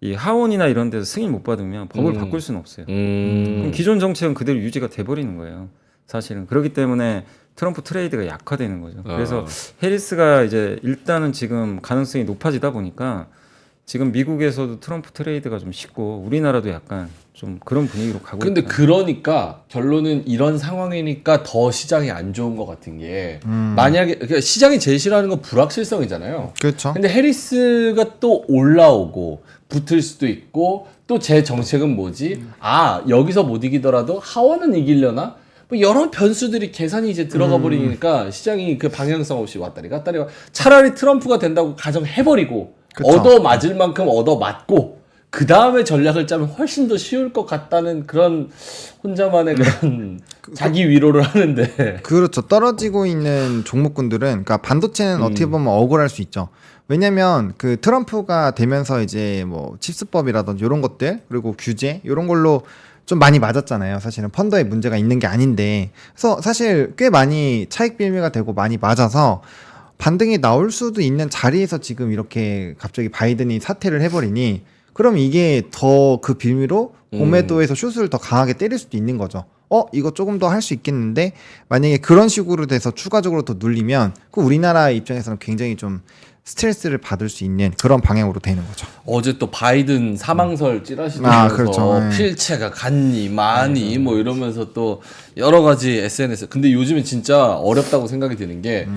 이 하원이나 이런 데서 승인 못 받으면 법을 바꿀 수는 없어요. 그럼 기존 정책은 그대로 유지가 돼 버리는 거예요. 사실은. 그렇기 때문에 트럼프 트레이드가 약화되는 거죠. 그래서 해리스가 이제 일단은 지금 가능성이 높아지다 보니까 지금 미국에서도 트럼프 트레이드가 좀 쉽고 우리나라도 약간 좀 그런 분위기로 가고 근데 있다. 그러니까 결론은 이런 상황이니까 더 시장이 안 좋은 것 같은 게 만약에 그러니까 시장이 제일 싫어하는 건 불확실성이잖아요. 그렇죠. 근데 해리스가 또 올라오고 붙을 수도 있고 또 제 정책은 뭐지? 아 여기서 못 이기더라도 하원은 이기려나? 뭐 여러 변수들이 계산이 이제 들어가 버리니까 시장이 그 방향성 없이 왔다리 갔다리 차라리 트럼프가 된다고 가정해버리고 그쵸. 얻어 맞을 만큼 얻어 맞고 그 다음에 전략을 짜면 훨씬 더 쉬울 것 같다는 그런 혼자만의 그런 자기 위로를 하는데 그렇죠. 떨어지고 있는 종목군들은, 그러니까 반도체는 어떻게 보면 억울할 수 있죠. 왜냐면 그 트럼프가 되면서 이제 뭐 칩스법이라든지 이런 것들, 그리고 규제 이런 걸로 좀 많이 맞았잖아요. 사실은 펀더에 문제가 있는 게 아닌데, 그래서 사실 꽤 많이 차익 빌미가 되고 많이 맞아서 반등이 나올 수도 있는 자리에서 지금 이렇게 갑자기 바이든이 사퇴를 해버리니, 그럼 이게 더 그 빌미로 공매도에서 슛을 더 강하게 때릴 수도 있는 거죠. 이거 조금 더 할 수 있겠는데, 만약에 그런 식으로 돼서 추가적으로 더 눌리면 그 우리나라 입장에서는 굉장히 좀 스트레스를 받을 수 있는 그런 방향으로 되는 거죠. 어제 또 바이든 사망설 찌라시면서 그렇죠. 네. 필체가 갔니 마니 뭐 이러면서 또 여러 가지 SNS. 근데 요즘은 진짜 어렵다고 생각이 드는 게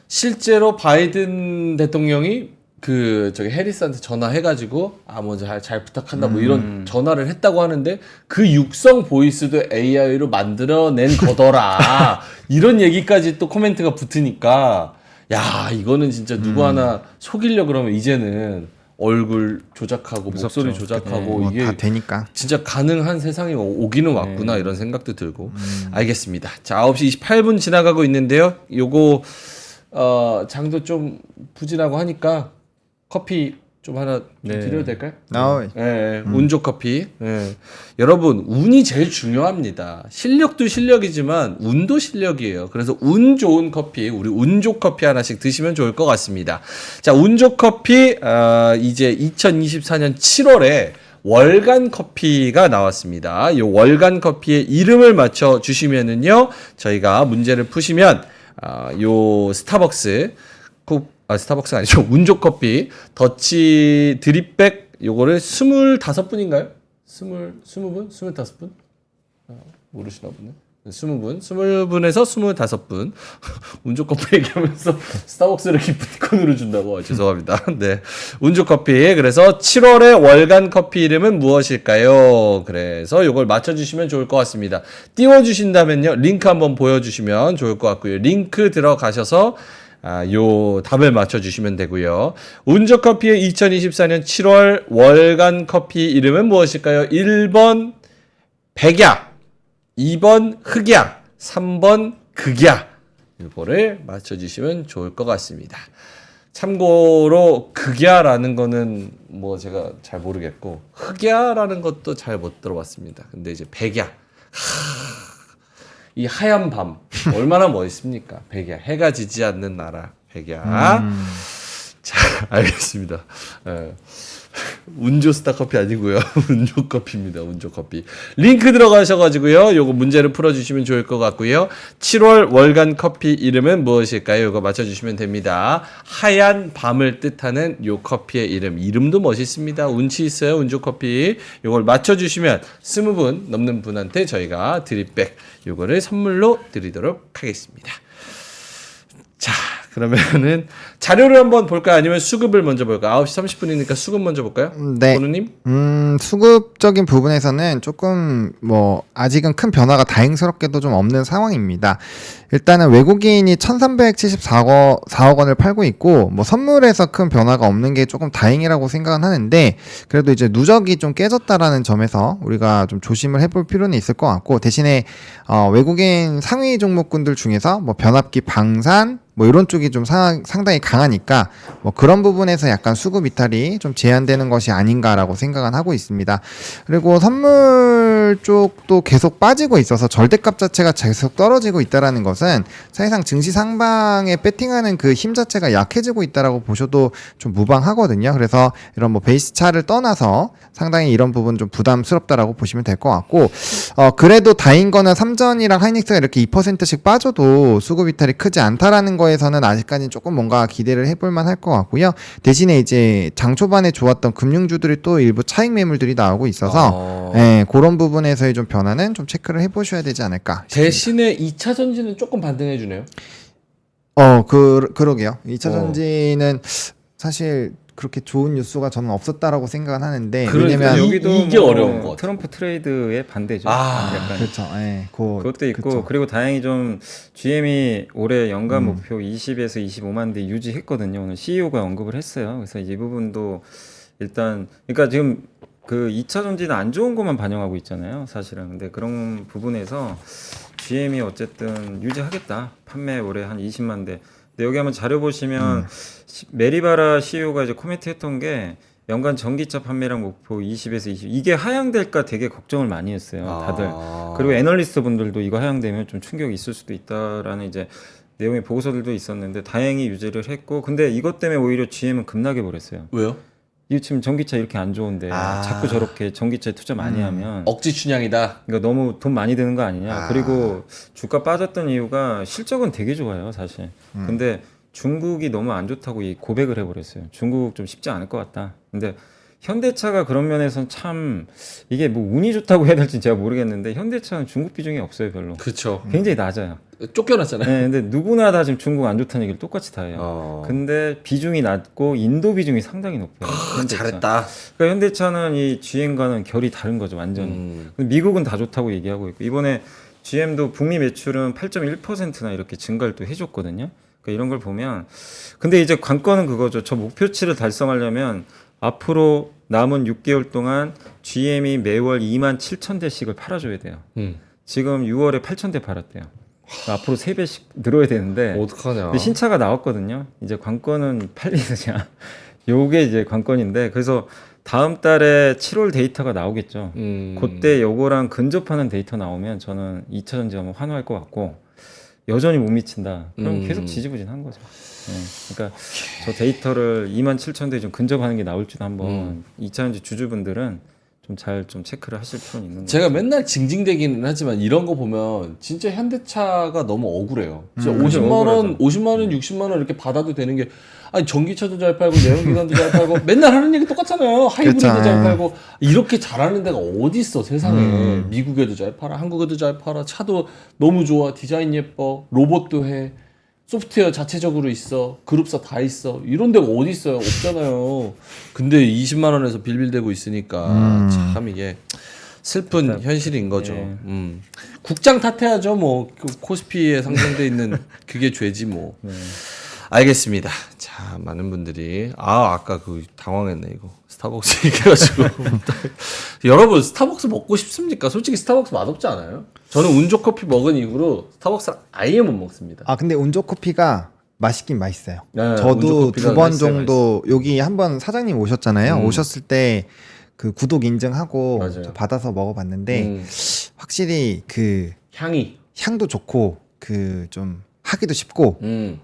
실제로 바이든 대통령이 그 저기 해리스한테 전화해가지고 먼저 잘 부탁한다 뭐 이런 전화를 했다고 하는데 그 육성 보이스도 AI로 만들어낸 거더라 이런 얘기까지 또 코멘트가 붙으니까 야 이거는 진짜 누구 하나 속이려 그러면 이제는 얼굴 조작하고 무섭죠. 목소리 조작하고 뭐 이게 다 되니까. 진짜 가능한 세상이 오기는 왔구나 이런 생각도 들고 알겠습니다. 자 9시 28분 지나가고 있는데요. 요거 장도 좀 부진하고 하니까 커피 좀 하나 좀 네. 드려도 될까요? 네. 운조 커피. 예. 여러분, 운이 제일 중요합니다. 실력도 실력이지만 운도 실력이에요. 그래서 운 좋은 커피, 우리 운조 커피 하나씩 드시면 좋을 것 같습니다. 자, 운조 커피 이제 2024년 7월에 월간 커피가 나왔습니다. 이 월간 커피의 이름을 맞춰 주시면은요, 저희가 문제를 푸시면 요 스타벅스 아니죠. 운조 커피 더치 드립백 요거를 25분인가요? 20분? 25분? 모르시나 보네. 20분에서 25분. 운조커피 얘기하면서 스타벅스를 기프티콘으로 준다고. 죄송합니다. 네. 운조커피. 그래서 7월의 월간 커피 이름은 무엇일까요? 그래서 요걸 맞춰주시면 좋을 것 같습니다. 띄워주신다면요. 링크 한번 보여주시면 좋을 것 같고요. 링크 들어가셔서 요 답을 맞춰주시면 되고요. 운조커피의 2024년 7월 월간 커피 이름은 무엇일까요? 1번 백야, 2번 흑야, 3번 극야. 이거를 맞춰주시면 좋을 것 같습니다. 참고로 극야라는 거는 뭐 제가 잘 모르겠고 흑야라는 것도 잘 못 들어봤습니다. 근데 이제 백야, 이 하얀 밤 얼마나 멋있습니까? 백야, 해가 지지 않는 나라 백야. 자, 알겠습니다. 운조 스타커피 아니고요. 운조 커피입니다. 운조 커피. 링크 들어가셔가지고요. 요거 문제를 풀어주시면 좋을 것 같고요. 7월 월간 커피 이름은 무엇일까요? 요거 맞춰주시면 됩니다. 하얀 밤을 뜻하는 요 커피의 이름도 멋있습니다. 운치 있어요. 운조 커피. 요걸 맞춰주시면 20분 넘는 분한테 저희가 드립백 요거를 선물로 드리도록 하겠습니다. 자, 그러면은 자료를 한번 볼까요? 아니면 수급을 먼저 볼까요? 9시 30분이니까 수급 먼저 볼까요? 네. 보누님? 수급적인 부분에서는 조금 뭐 아직은 큰 변화가 다행스럽게도 좀 없는 상황입니다. 일단은 외국인이 1,374억 원을 팔고 있고 뭐 선물에서 큰 변화가 없는 게 조금 다행이라고 생각은 하는데 그래도 이제 누적이 좀 깨졌다라는 점에서 우리가 좀 조심을 해볼 필요는 있을 것 같고 대신에 외국인 상위 종목군들 중에서 뭐 변압기 방산 뭐 이런 쪽이 좀 상당히 강하니까 뭐 그런 부분에서 약간 수급 이탈이 좀 제한되는 것이 아닌가라고 생각은 하고 있습니다. 그리고 선물 쪽도 계속 빠지고 있어서 절대값 자체가 계속 떨어지고 있다라는 것은 사실상 증시 상방에 배팅하는 그 힘 자체가 약해지고 있다라고 보셔도 좀 무방하거든요. 그래서 이런 뭐 베이스 차를 떠나서 상당히 이런 부분 좀 부담스럽다라고 보시면 될 것 같고 그래도 다인 거는 삼전이랑 하이닉스가 이렇게 2%씩 빠져도 수급 이탈이 크지 않다라는 거에서는 아직까지는 조금 뭔가 기대를 해볼 만할 것 같고요. 대신에 이제 장 초반에 좋았던 금융주들이 또 일부 차익 매물들이 나오고 있어서 그런 부분에서의 좀 변화는 좀 체크를 해보셔야 되지 않을까 싶습니다. 대신에 2차 전지는 조금 반등해 주네요. 그러게요. 2차 전지는 사실 그렇게 좋은 뉴스가 저는 없었다라고 생각은 하는데 왜냐면 여기도 이게 어려운 것 같아요. 트럼프 트레이드의 반대죠. 약간 그렇죠. 그것도 있고 그쵸. 그리고 다행히 좀 GM이 올해 연간 목표 20에서 25만 대 유지했거든요. 오늘 CEO가 언급을 했어요. 그래서 이 부분도 일단 그러니까 지금 그 2차 전지는 안 좋은 것만 반영하고 있잖아요. 사실은. 근데 그런 부분에서 GM이 어쨌든 유지하겠다. 판매 올해 한 20만 대. 근데 여기 한번 자료 보시면 메리바라 CEO가 이제 코멘트 했던 게 연간 전기차 판매량 목표 20에서 20 이게 하향될까 되게 걱정을 많이 했어요. 다들. 그리고 애널리스트 분들도 이거 하향되면 좀 충격이 있을 수도 있다라는 이제 내용의 보고서들도 있었는데 다행히 유지를 했고 근데 이것 때문에 오히려 GM은 급락해 버렸어요. 왜요? 이거 지금 전기차 이렇게 안 좋은데 자꾸 저렇게 전기차에 투자 많이 하면 억지 춘향이다. 그러니까 너무 돈 많이 드는 거 아니냐. 그리고 주가 빠졌던 이유가 실적은 되게 좋아요, 사실. 근데 중국이 너무 안 좋다고 이 고백을 해버렸어요. 중국 좀 쉽지 않을 것 같다. 근데 현대차가 그런 면에서는 참 이게 뭐 운이 좋다고 해야 될지 제가 모르겠는데 현대차는 중국 비중이 없어요, 별로. 그렇죠. 굉장히 낮아요. 쫓겨났잖아요. 네, 근데 누구나 다 지금 중국 안 좋다는 얘기를 똑같이 다 해요. 근데 비중이 낮고 인도 비중이 상당히 높아요. 현대차. 잘했다. 그러니까 현대차는 이 GM과는 결이 다른 거죠, 완전히. 근데 미국은 다 좋다고 얘기하고 있고 이번에 GM도 북미 매출은 8.1%나 이렇게 증가를 또 해줬거든요. 그러니까 이런 걸 보면 근데 이제 관건은 그거죠. 저 목표치를 달성하려면 앞으로 남은 6개월 동안 GM이 매월 27,000대씩을 팔아줘야 돼요. 지금 6월에 8,000대 팔았대요. 앞으로 3배씩 늘어야 되는데 어떡하냐. 근데 신차가 나왔거든요. 이제 관건은 팔리느냐. 요게 이제 관건인데 그래서 다음 달에 7월 데이터가 나오겠죠. 그때 요거랑 근접하는 데이터 나오면 저는 2차 전지가 한번 환호할 것 같고 여전히 못 미친다. 그럼 계속 지지부진한 거죠. 그러니까 저 데이터를 27,000대 좀 근접하는 게 나올지도 한번 2차 전지 주주분들은 좀 잘 좀 체크를 하실 필요는 있는 것 제가 맨날 징징대기는 하지만 이런 거 보면 진짜 현대차가 너무 억울해요. 진짜 50만 원, 억울하죠. 50만 원, 60만 원 이렇게 받아도 되는 게 아니 전기차도 잘 팔고 내연기관도 잘 팔고 맨날 하는 얘기 똑같잖아요. 하이브리드 그쵸. 잘 팔고 이렇게 잘하는 데가 어디 있어 세상에. 미국에도 잘 팔아, 한국에도 잘 팔아, 차도 너무 좋아, 디자인 예뻐, 로봇도 해. 소프트웨어 자체적으로 있어. 그룹사 다 있어. 이런 데가 어디 있어요? 없잖아요. 근데 20만 원에서 빌빌대고 있으니까 참 이게 슬픈 현실인 거죠. 예. 국장 탓해야죠. 뭐 그 코스피에 상장돼 있는 그게 죄지 뭐. 알겠습니다. 자, 많은 분들이 아까 그 당황했네 이거. 스타벅스 얘기해가지고 여러분 스타벅스 먹고 싶습니까? 솔직히 스타벅스 맛없지 않아요? 저는 운조 커피 먹은 이후로 스타벅스를 아예 못 먹습니다. 아 근데 운조 커피가 맛있긴 맛있어요. 네, 운조 저도 커피가 2번 맛있어요, 정도 여기 한번 사장님 오셨잖아요. 오셨을 때 그 구독 인증하고 맞아요. 저 받아서 먹어봤는데 확실히 그 향이. 향도 좋고 그 좀 하기도 쉽고 음.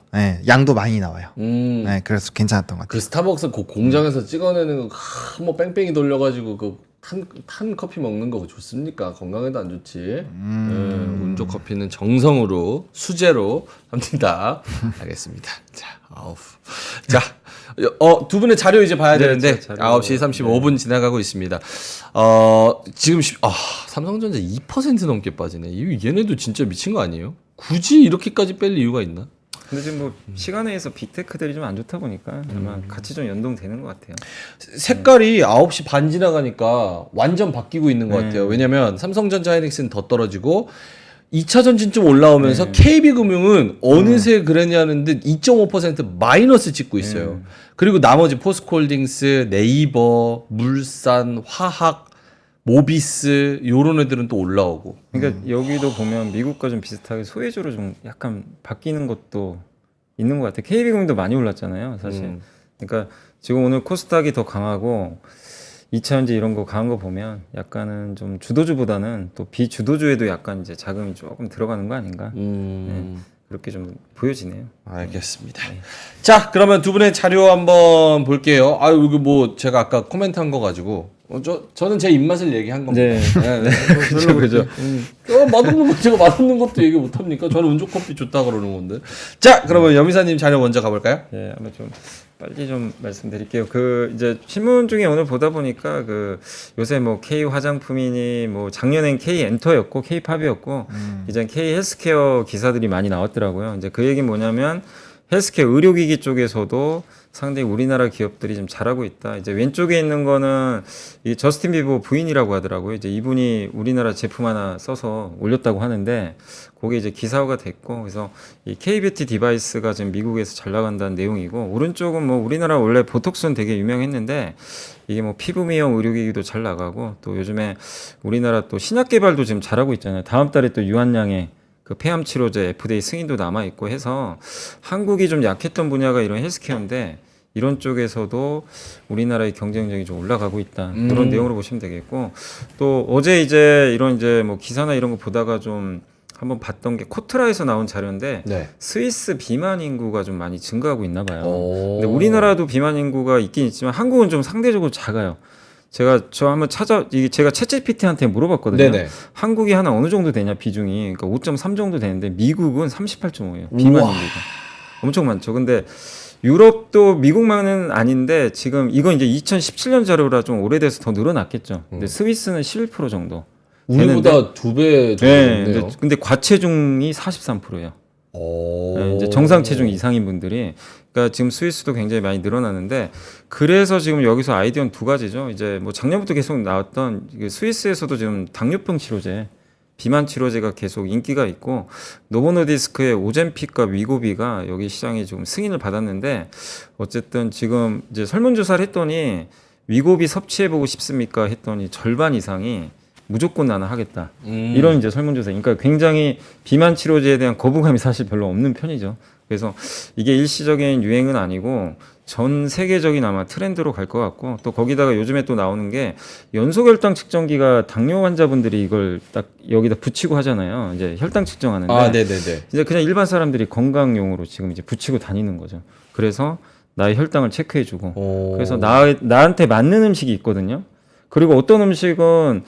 양도 많이 나와요. 음. 그래서 괜찮았던 것 같아요. 그 스타벅스 그 공장에서 찍어내는 거 뭐 뺑뺑이 돌려가지고 그 탄 커피 먹는 거 좋습니까? 건강에도 안 좋지. 운조 커피는 정성으로 수제로 합니다. 알겠습니다. 자, 두 분의 자료 이제 봐야 네, 되는데 제 자료. 9시 35분 지나가고 있습니다. 지금 삼성전자 2% 넘게 빠지네. 얘네도 진짜 미친 거 아니에요? 굳이 이렇게까지 뺄 이유가 있나? 근데 지금 뭐 시간에 의해서 빅테크들이 좀 안 좋다 보니까 아마 같이 좀 연동되는 것 같아요. 색깔이 9시 반 지나가니까 완전 바뀌고 있는 것 같아요. 왜냐면 삼성전자 하이닉스는 더 떨어지고 2차 전지좀 올라오면서 KB금융은 어느새 그랬냐는 듯 2.5% 마이너스 찍고 있어요. 그리고 나머지 포스코홀딩스, 네이버, 물산, 화학, 모비스 요런 애들은 또 올라오고. 그러니까 여기도 보면 미국과 좀 비슷하게 소외주로 좀 약간 바뀌는 것도 있는 것 같아요. KB금융도 많이 올랐잖아요, 사실. 그러니까 지금 오늘 코스닥이 더 강하고 2차전지 이런 거 강한 거 보면 약간은 좀 주도주보다는 또 비주도주에도 약간 이제 자금이 조금 들어가는 거 아닌가? 네, 그렇게 좀 보여지네요. 알겠습니다. 자, 그러면 두 분의 자료 한번 볼게요. 이거 뭐 제가 아까 코멘트한 거 가지고 저는 제 입맛을 얘기한 겁니다. 네. 그죠, 그죠. 맛없는 거 제가 맛없는 것도 얘기 못 합니까? 저는 운조 커피 좋다 그러는 건데. 자, 그러면 여미사님 자료 먼저 가볼까요? 네, 한번 좀 빨리 좀 말씀드릴게요. 그 이제 신문 중에 오늘 보다 보니까 그 요새 뭐 K 화장품이니 뭐 작년엔 K 엔터였고 K 팝이었고 이제 K 헬스케어 기사들이 많이 나왔더라고요. 이제 그 얘기는 뭐냐면 헬스케어 의료기기 쪽에서도 상당히 우리나라 기업들이 좀 잘하고 있다. 이제 왼쪽에 있는 거는 이 저스틴 비버 부인이라고 하더라고요. 이제 이분이 우리나라 제품 하나 써서 올렸다고 하는데 그게 이제 기사화가 됐고 그래서 이 K뷰티 디바이스가 지금 미국에서 잘 나간다는 내용이고 오른쪽은 뭐 우리나라 원래 보톡스는 되게 유명했는데 이게 뭐 피부 미용 의료기기도 잘 나가고 또 요즘에 우리나라 또 신약 개발도 지금 잘하고 있잖아요. 다음 달에 또 유한양의 그 폐암 치료제 FDA 승인도 남아 있고 해서 한국이 좀 약했던 분야가 이런 헬스케어인데 이런 쪽에서도 우리나라의 경쟁력이 좀 올라가고 있다. 그런 내용으로 보시면 되겠고 또 어제 이제 이런 이제 뭐 기사나 이런 거 보다가 좀 한번 봤던 게 코트라에서 나온 자료인데 네. 스위스 비만 인구가 좀 많이 증가하고 있나 봐요. 오. 근데 우리나라도 비만 인구가 있긴 있지만 한국은 좀 상대적으로 작아요. 제가 한번 제가 챗GPT한테 물어봤거든요. 네네. 한국이 하나 어느 정도 되냐 비중이 그러니까 5.3 정도 되는데 미국은 38.5예요. 비만 우와. 인구가 엄청 많죠. 근데 유럽도 미국만은 아닌데 지금 이건 이제 2017년 자료라 좀 오래돼서 더 늘어났겠죠. 근데 스위스는 11% 정도. 우리보다 2배 정도 네, 됐네요. 근데 과체중이 43%예요. 네, 이제 정상 체중 이상인 분들이 그러니까 지금 스위스도 굉장히 많이 늘어나는데 그래서 지금 여기서 아이디어는 두 가지죠. 이제 뭐 작년부터 계속 나왔던 스위스에서도 지금 당뇨병 치료제, 비만 치료제가 계속 인기가 있고 노보노디스크의 오젬픽과 위고비가 여기 시장에 지금 승인을 받았는데 어쨌든 지금 이제 설문조사를 했더니 위고비 섭취해보고 싶습니까 했더니 절반 이상이 무조건 나는 하겠다. 이런 이제 설문조사. 그러니까 굉장히 비만 치료제에 대한 거부감이 사실 별로 없는 편이죠. 그래서 이게 일시적인 유행은 아니고 전 세계적인 아마 트렌드로 갈 것 같고 또 거기다가 요즘에 또 나오는 게 연소혈당 측정기가 당뇨 환자분들이 이걸 딱 여기다 붙이고 하잖아요. 이제 혈당 측정하는데 네네네. 이제 그냥 일반 사람들이 건강용으로 지금 이제 붙이고 다니는 거죠. 그래서 나의 혈당을 체크해주고 그래서 나한테 맞는 음식이 있거든요. 그리고 어떤 음식은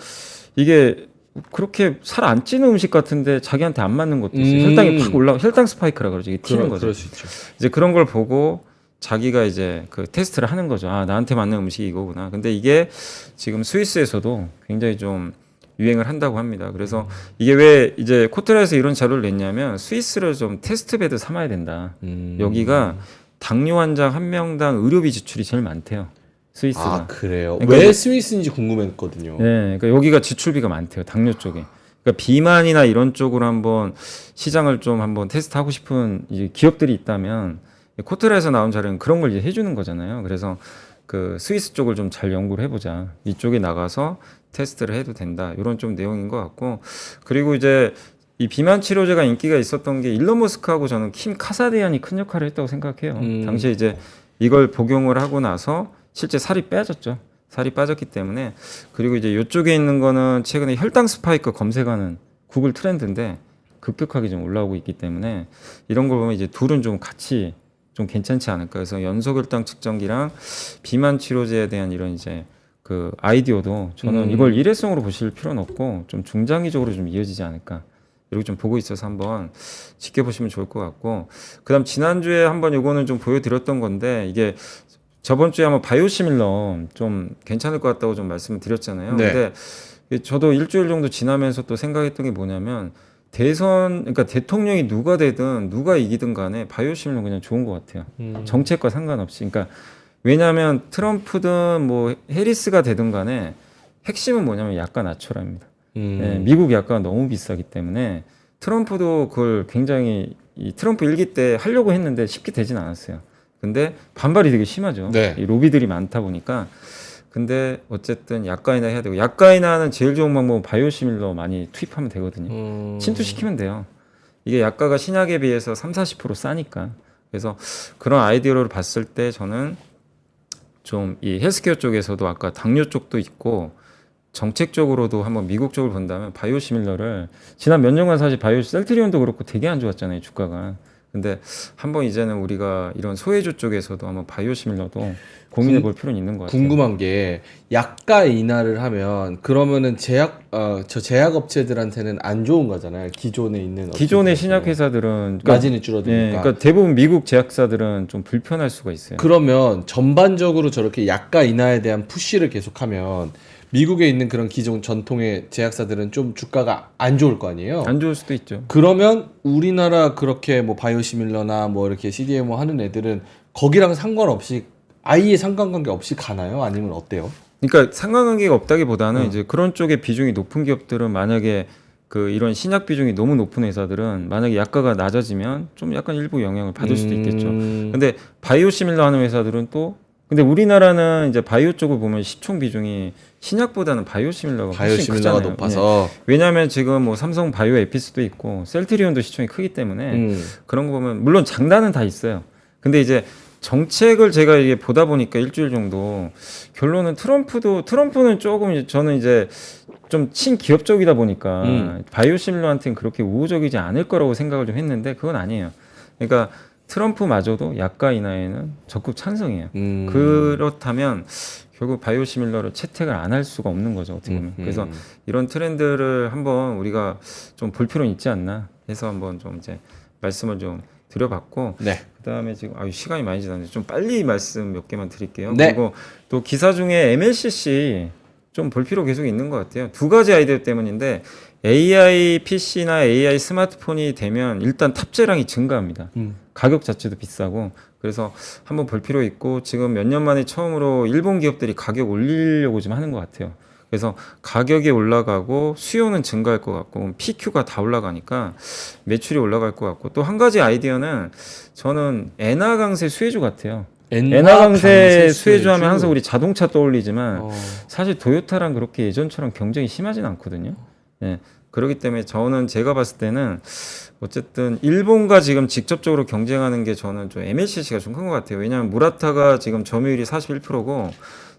이게 그렇게 살 안 찌는 음식 같은데 자기한테 안 맞는 것도 있어요. 혈당이 팍 올라, 혈당 스파이크라 그러죠. 이게 튀는 거죠. 그럴 수 있죠. 이제 그런 걸 보고 자기가 이제 그 테스트를 하는 거죠. 아, 나한테 맞는 음식이 이거구나. 근데 이게 지금 스위스에서도 굉장히 좀 유행을 한다고 합니다. 그래서 이게 왜 이제 코트라에서 이런 자료를 냈냐면 스위스를 좀 테스트 베드 삼아야 된다. 여기가 당뇨 환자 한 명당 의료비 지출이 제일 많대요. 스위스가. 아 그래요? 그러니까 왜 이제- 스위스인지 궁금했거든요. 네, 그러니까 여기가 지출비가 많대요. 당뇨 쪽에. 그러니까 비만이나 이런 쪽으로 한번 시장을 좀 한번 테스트하고 싶은 이제 기업들이 있다면 코트라에서 나온 자료는 그런 걸 이제 해주는 거잖아요. 그래서 그 스위스 쪽을 좀 잘 연구를 해보자. 이쪽에 나가서 테스트를 해도 된다. 이런 좀 내용인 것 같고, 그리고 이제 이 비만 치료제가 인기가 있었던 게 일론 머스크하고 저는 킴 카사디안이 큰 역할을 했다고 생각해요. 당시에 이제 이걸 복용을 하고 나서 실제 살이 빼졌죠. 살이 빠졌기 때문에. 그리고 이제 이쪽에 있는 거는 최근에 혈당 스파이크 검색하는 구글 트렌드인데 급격하게 좀 올라오고 있기 때문에 이런 걸 보면 이제 둘은 좀 같이 좀 괜찮지 않을까. 그래서 연속 혈당 측정기랑 비만 치료제에 대한 이런 이제 그 아이디어도 저는 이걸 일회성으로 보실 필요는 없고 좀 중장기적으로 좀 이어지지 않을까. 이렇게 좀 보고 있어서 한번 지켜보시면 좋을 것 같고, 그다음 지난주에 한번 요거는 좀 보여드렸던 건데 이게 저번 주에 한번 바이오시밀러 좀 괜찮을 것 같다고 좀 말씀을 드렸잖아요. 네. 근데 저도 일주일 정도 지나면서 또 생각했던 게 뭐냐면 그러니까 대통령이 누가 되든 누가 이기든 간에 바이오시밀러 그냥 좋은 것 같아요. 정책과 상관없이. 그러니까 왜냐하면 트럼프든 뭐 해리스가 되든 간에 핵심은 뭐냐면 약가 낮춰라입니다. 네, 미국 약가가 너무 비싸기 때문에 트럼프도 그걸 굉장히 이 트럼프 일기 때 하려고 했는데 쉽게 되진 않았어요. 근데 반발이 되게 심하죠. 네. 이 로비들이 많다 보니까. 근데 어쨌든 약가 인하 해야 되고, 약가 인하는 제일 좋은 방법은 바이오시밀러 많이 투입하면 되거든요. 침투시키면 돼요. 이게 약가가 신약에 비해서 30-40% 싸니까. 그래서 그런 아이디어를 봤을 때 저는 좀 이 헬스케어 쪽에서도 아까 당뇨 쪽도 있고 정책적으로도 한번 미국 쪽을 본다면 바이오시밀러를 지난 몇 년간 사실 셀트리온도 그렇고 되게 안 좋았잖아요, 주가가. 근데 한번 이제는 우리가 이런 소외주 쪽에서도 한번 바이오시밀러도 고민해 볼 필요는 있는 것 같아요. 궁금한 게 약가 인하를 하면 그러면은 제약 업체들한테는 안 좋은 거잖아요. 기존에 있는 기존의 업체들한테는. 신약 회사들은 마진이 줄어드니까. 그러니까 대부분 미국 제약사들은 좀 불편할 수가 있어요. 그러면 전반적으로 저렇게 약가 인하에 대한 푸시를 계속하면 미국에 있는 그런 기존 전통의 제약사들은 좀 주가가 안 좋을 거 아니에요. 안 좋을 수도 있죠. 그러면 우리나라 그렇게 뭐 바이오시밀러나 뭐 이렇게 CDMO 하는 애들은 거기랑 상관없이 아예 상관관계 없이 가나요? 아니면 어때요? 그러니까 상관관계가 없다기보다는 이제 그런 쪽에 비중이 높은 기업들은 만약에 그 이런 신약 비중이 너무 높은 회사들은 만약에 약가가 낮아지면 좀 약간 일부 영향을 받을 수도 있겠죠. 근데 바이오시밀러 하는 회사들은 또 근데 우리나라는 이제 바이오 쪽을 보면 시총 비중이 신약보다는 바이오시밀러가 훨씬 바이오시밀러가 크잖아요. 높아서 예. 왜냐하면 지금 뭐 삼성 바이오 에피스도 있고 셀트리온도 시총이 크기 때문에 그런 거 보면 물론 장단은 다 있어요. 근데 이제 정책을 제가 이게 보다 보니까 일주일 정도 결론은 트럼프는 조금 이제 저는 이제 좀 친기업적이다 보니까 바이오시밀러한테는 그렇게 우호적이지 않을 거라고 생각을 좀 했는데 그건 아니에요. 그러니까 트럼프마저도 약가 인하에는 적극 찬성이에요. 그렇다면 결국 바이오시밀러를 채택을 안 할 수가 없는 거죠, 어떻게 보면. 그래서 이런 트렌드를 한번 우리가 좀 볼 필요는 있지 않나 해서 한번 좀 이제 말씀을 좀 드려봤고, 네. 그다음에 지금 시간이 많이 지났는데 좀 빨리 말씀 몇 개만 드릴게요. 네. 그리고 또 기사 중에 MLCC 좀 볼 필요 계속 있는 것 같아요. 두 가지 아이디어 때문인데 AI PC나 AI 스마트폰이 되면 일단 탑재량이 증가합니다. 가격 자체도 비싸고 그래서 한번 볼 필요 있고, 지금 몇 년 만에 처음으로 일본 기업들이 가격 올리려고 좀 하는 것 같아요. 그래서 가격이 올라가고 수요는 증가할 것 같고 PQ가 다 올라가니까 매출이 올라갈 것 같고, 또 한 가지 아이디어는 저는 엔화 강세 수혜주 같아요. 엔화 강세 수혜주 하면 항상 우리 자동차 떠올리지만 사실 도요타랑 그렇게 예전처럼 경쟁이 심하진 않거든요. 예. 그렇기 때문에 저는 제가 봤을 때는 어쨌든 일본과 지금 직접적으로 경쟁하는 게 저는 좀 MLCC가 좀 큰 것 같아요. 왜냐하면 무라타가 지금 점유율이 41%고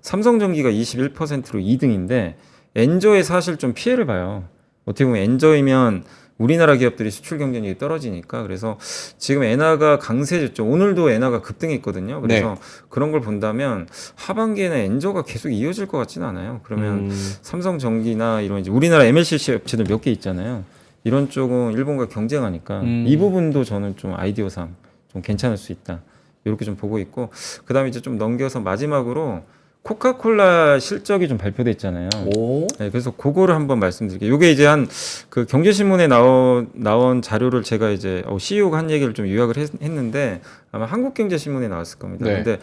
삼성전기가 21%로 2등인데 엔저에 사실 좀 피해를 봐요. 어떻게 보면 엔저이면 우리나라 기업들이 수출 경쟁력이 떨어지니까 그래서 지금 엔화가 강세졌죠. 오늘도 엔화가 급등했거든요. 그래서 네. 그런 걸 본다면 하반기에는 엔저가 계속 이어질 것 같지는 않아요. 그러면 삼성전기나 이런 이제 우리나라 MLCC 업체들 몇 개 있잖아요. 이런 쪽은 일본과 경쟁하니까 이 부분도 저는 좀 아이디어상 좀 괜찮을 수 있다. 이렇게 좀 보고 있고 그다음에 이제 좀 넘겨서 마지막으로 코카콜라 실적이 좀 발표됐잖아요. 오. 네, 그래서 그거를 한번 말씀드릴게요. 이게 이제 한 그 경제신문에 나온 자료를 제가 이제 CEO가 한 얘기를 좀 요약을 했는데 아마 한국경제신문에 나왔을 겁니다. 네. 근데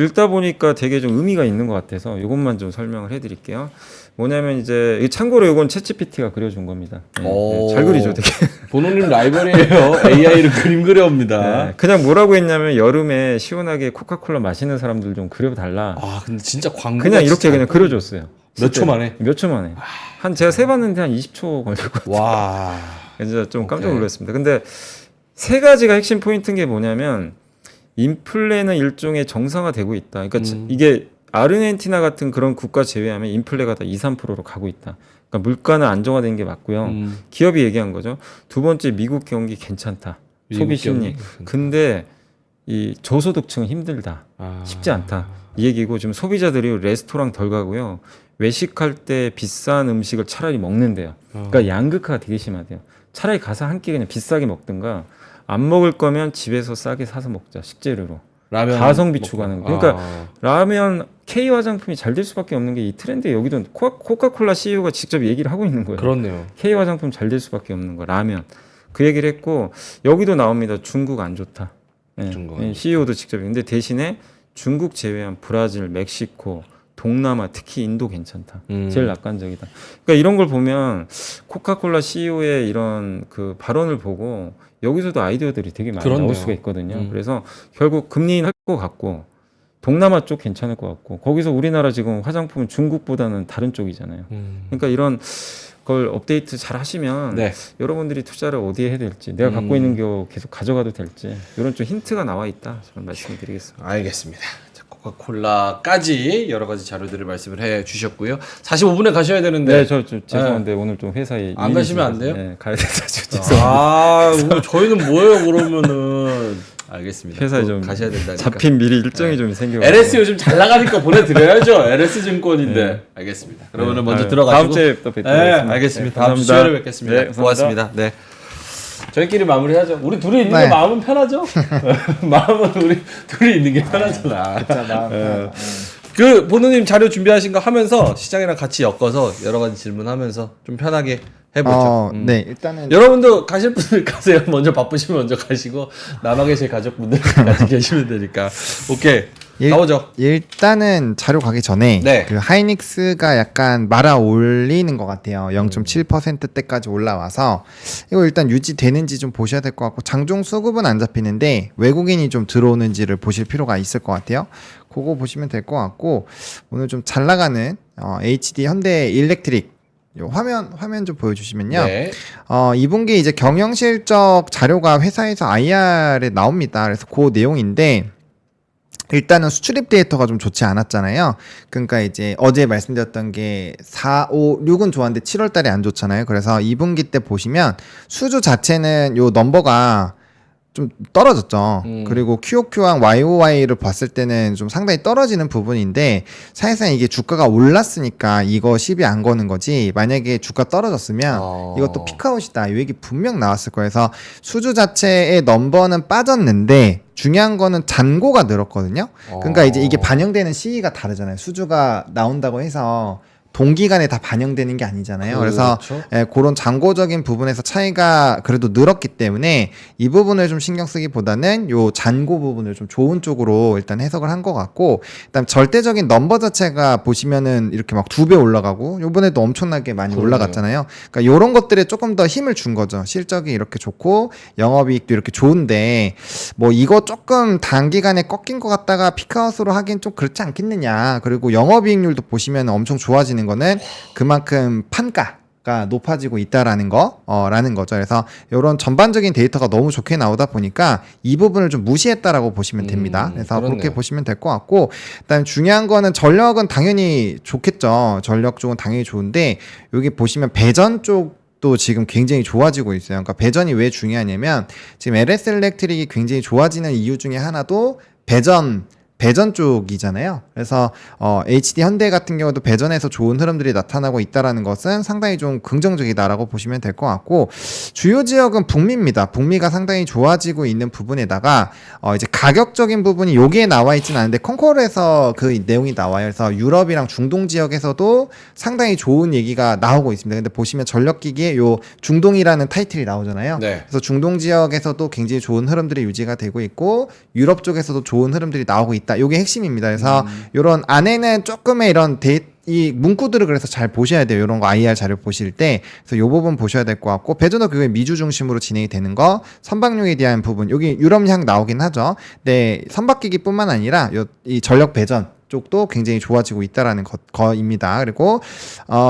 읽다 보니까 되게 좀 의미가 있는 것 같아서 이것만 좀 설명을 해드릴게요. 뭐냐면 이제 참고로 이건 챗GPT가 그려준 겁니다. 오. 잘 그리죠, 되게. 본호님 라이벌이에요. AI로 그림 그려옵니다. 네, 그냥 뭐라고 했냐면 여름에 시원하게 코카콜라 마시는 사람들 좀 그려달라. 아 근데 진짜 광고 그냥 이렇게 그냥 그려줬어요. 몇 초 만에? 몇 초 만에. 한 제가 세봤는데 한 20초 걸렸거든요. 와. 진짜 좀 깜짝 오케이. 놀랐습니다. 근데 세 가지가 핵심 포인트인 게 뭐냐면 인플레는 일종의 정상화되고 있다. 그러니까 이게 아르헨티나 같은 그런 국가 제외하면 인플레가 다 2, 3%로 가고 있다. 그러니까 물가는 안정화된 게 맞고요. 기업이 얘기한 거죠. 두 번째 미국 경기 괜찮다. 소비 심리. 근데 이 저소득층은 힘들다. 쉽지 않다. 이 얘기고 지금 소비자들이 레스토랑 덜 가고요. 외식할 때 비싼 음식을 차라리 먹는데요. 그러니까 양극화가 되게 심하대요. 차라리 가서 한 끼 그냥 비싸게 먹든가 안 먹을 거면 집에서 싸게 사서 먹자. 식재료로. 라면 가성비 먹고. 추구하는 거. 그러니까 라면 K 화장품이 잘 될 수밖에 없는 게 이 트렌드에 여기도 코카콜라 CEO가 직접 얘기를 하고 있는 거예요. 그렇네요. K 화장품 잘 될 수밖에 없는 거 라면. 그 얘기를 했고 여기도 나옵니다. 중국 안 좋다. 네. 중국 안 CEO도 직접. 근데 대신에 중국 제외한 브라질, 멕시코, 동남아, 특히 인도 괜찮다. 제일 낙관적이다. 그러니까 이런 걸 보면 코카콜라 CEO의 이런 그 발언을 보고 여기서도 아이디어들이 되게 많이 그렇네요. 나올 수가 있거든요. 그래서 결국 금리 인하할 것 같고 동남아 쪽 괜찮을 것 같고 거기서 우리나라 지금 화장품은 중국보다는 다른 쪽이잖아요. 그러니까 이런 걸 업데이트 잘 하시면 네. 여러분들이 투자를 어디에 해야 될지 내가 갖고 있는 게 계속 가져가도 될지 이런 좀 힌트가 나와 있다. 저는 말씀드리겠습니다. 알겠습니다. 자, 코카콜라까지 여러 가지 자료들을 말씀을 해 주셨고요. 45분에 가셔야 되는데. 네, 저 죄송한데 오늘 좀 회사에 안 일이 가시면 안 있어서, 돼요? 네, 가야 돼서 죄송합니다. 아, 오늘 저희는 뭐예요, 그러면은. 알겠습니다. 회사에 또 좀 가셔야 된다니까. 잡힌 미리 일정이 좀 생겨. LS 요즘 잘 나가니까 보내드려야죠. LS 증권인데. 알겠습니다. 그러면은 먼저 들어가시고. 다음 주에 또 뵙도록 네, 하겠습니다. 알겠습니다. 네, 다음 주 감사합니다. 수요일에 뵙겠습니다. 네, 감사합니다. 고맙습니다. 네. 저희끼리 마무리하죠. 우리 둘이 있는 네. 게 마음은 편하죠. 마음은 우리 둘이 있는 게 편하잖아. 그 보느님 자료 준비하신 거 하면서 시장이랑 같이 엮어서 여러 가지 질문하면서 좀 편하게 해보죠. 네, 일단은 여러분도 가실 분들 가세요. 먼저 바쁘시면 먼저 가시고 남아 계실 가족분들 같이 계시면 되니까. 오케이. 가보죠. 일단은 자료 가기 전에 네. 그 하이닉스가 약간 말아 올리는 것 같아요. 0.7%대까지 올라와서 이거 일단 유지되는지 좀 보셔야 될 것 같고 장중 수급은 안 잡히는데 외국인이 좀 들어오는지를 보실 필요가 있을 것 같아요. 그거 보시면 될 것 같고 오늘 좀 잘 나가는 HD 현대 일렉트릭 요 화면 좀 보여주시면요. 네. 2분기 이제 경영 실적 자료가 회사에서 IR에 나옵니다. 그래서 그 내용인데 일단은 수출입 데이터가 좀 좋지 않았잖아요. 그러니까 이제 어제 말씀드렸던 게 4, 5, 6은 좋았는데 7월 달에 안 좋잖아요. 그래서 2분기 때 보시면 수주 자체는 요 넘버가 좀 떨어졌죠. 그리고 QOQ랑 YOY를 봤을 때는 좀 상당히 떨어지는 부분인데 사실상 이게 주가가 올랐으니까 이거 시비 안 거는 거지 만약에 주가 떨어졌으면 이것도 피크아웃이다 이 얘기 분명 나왔을 거예요. 그래서 수주 자체의 넘버는 빠졌는데 중요한 거는 잔고가 늘었거든요. 그러니까 이제 이게 반영되는 시기가 다르잖아요. 수주가 나온다고 해서 동기간에 다 반영되는 게 아니잖아요. 그래서 그런 잔고적인 부분에서 차이가 그래도 늘었기 때문에 이 부분을 좀 신경 쓰기보다는 요 잔고 부분을 좀 좋은 쪽으로 일단 해석을 한 것 같고 그다음 절대적인 넘버 자체가 보시면은 이렇게 막 2배 올라가고 요번에도 엄청나게 많이 올라갔잖아요. 그러니까 요런 것들에 조금 더 힘을 준 거죠. 실적이 이렇게 좋고 영업이익도 이렇게 좋은데 뭐 이거 조금 단기간에 꺾인 것 같다가 피크아웃으로 하긴 좀 그렇지 않겠느냐. 그리고 영업이익률도 보시면 엄청 좋아지는 거는 그만큼 판가가 높아지고 있다라는 라는 거죠. 그래서 이런 전반적인 데이터가 너무 좋게 나오다 보니까 이 부분을 좀 무시했다라고 보시면 됩니다. 그래서 그렇네요. 그렇게 보시면 될 것 같고, 그다음 중요한 거는 전력은 당연히 좋겠죠. 전력 쪽은 당연히 좋은데 여기 보시면 배전 쪽 도 지금 굉장히 좋아지고 있어요. 그러니까 배전이 왜 중요하냐면 지금 LS 일렉트릭이 굉장히 좋아지는 이유 중에 하나도 배전 쪽이잖아요. 그래서 HD 현대 같은 경우도 배전에서 좋은 흐름들이 나타나고 있다라는 것은 상당히 좀 긍정적이다라고 보시면 될 것 같고, 주요 지역은 북미입니다. 북미가 상당히 좋아지고 있는 부분에다가 이제 가격적인 부분이 여기에 나와 있지는 않은데 콩코르에서 그 내용이 나와요. 그래서 유럽이랑 중동 지역에서도 상당히 좋은 얘기가 나오고 있습니다. 근데 보시면 전력기기에 요 중동이라는 타이틀이 나오잖아요. 네. 그래서 중동 지역에서도 굉장히 좋은 흐름들이 유지가 되고 있고 유럽 쪽에서도 좋은 흐름들이 나오고 있다. 요게 핵심입니다. 그래서 요런 안에는 조금의 이런 이 문구들을 그래서 잘 보셔야 돼요. 이런 거 IR 자료 보실 때. 그래서 요 부분 보셔야 될 것 같고, 배전도 그게 미주 중심으로 진행이 되는 거, 선박용에 대한 부분, 여기 유럽향 나오긴 하죠. 네, 선박기기뿐만 아니라 이 전력 배전 쪽도 굉장히 좋아지고 있다라는 거입니다. 그리고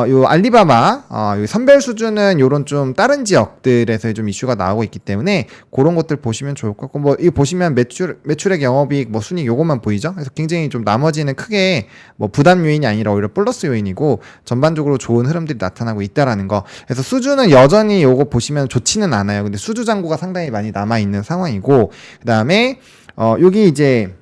요 알리바바 요 선별 수준은 요런 좀 다른 지역들에서 좀 이슈가 나오고 있기 때문에 그런 것들 보시면 좋을 것 같고, 뭐 이거 보시면 매출액 영업이익 뭐 순이익 요것만 보이죠. 그래서 굉장히 좀 나머지는 크게 뭐 부담 요인이 아니라 오히려 플러스 요인이고 전반적으로 좋은 흐름들이 나타나고 있다라는 거. 그래서 수주는 여전히 요거 보시면 좋지는 않아요. 근데 수주 잔고가 상당히 많이 남아 있는 상황이고, 그다음에 여기 이제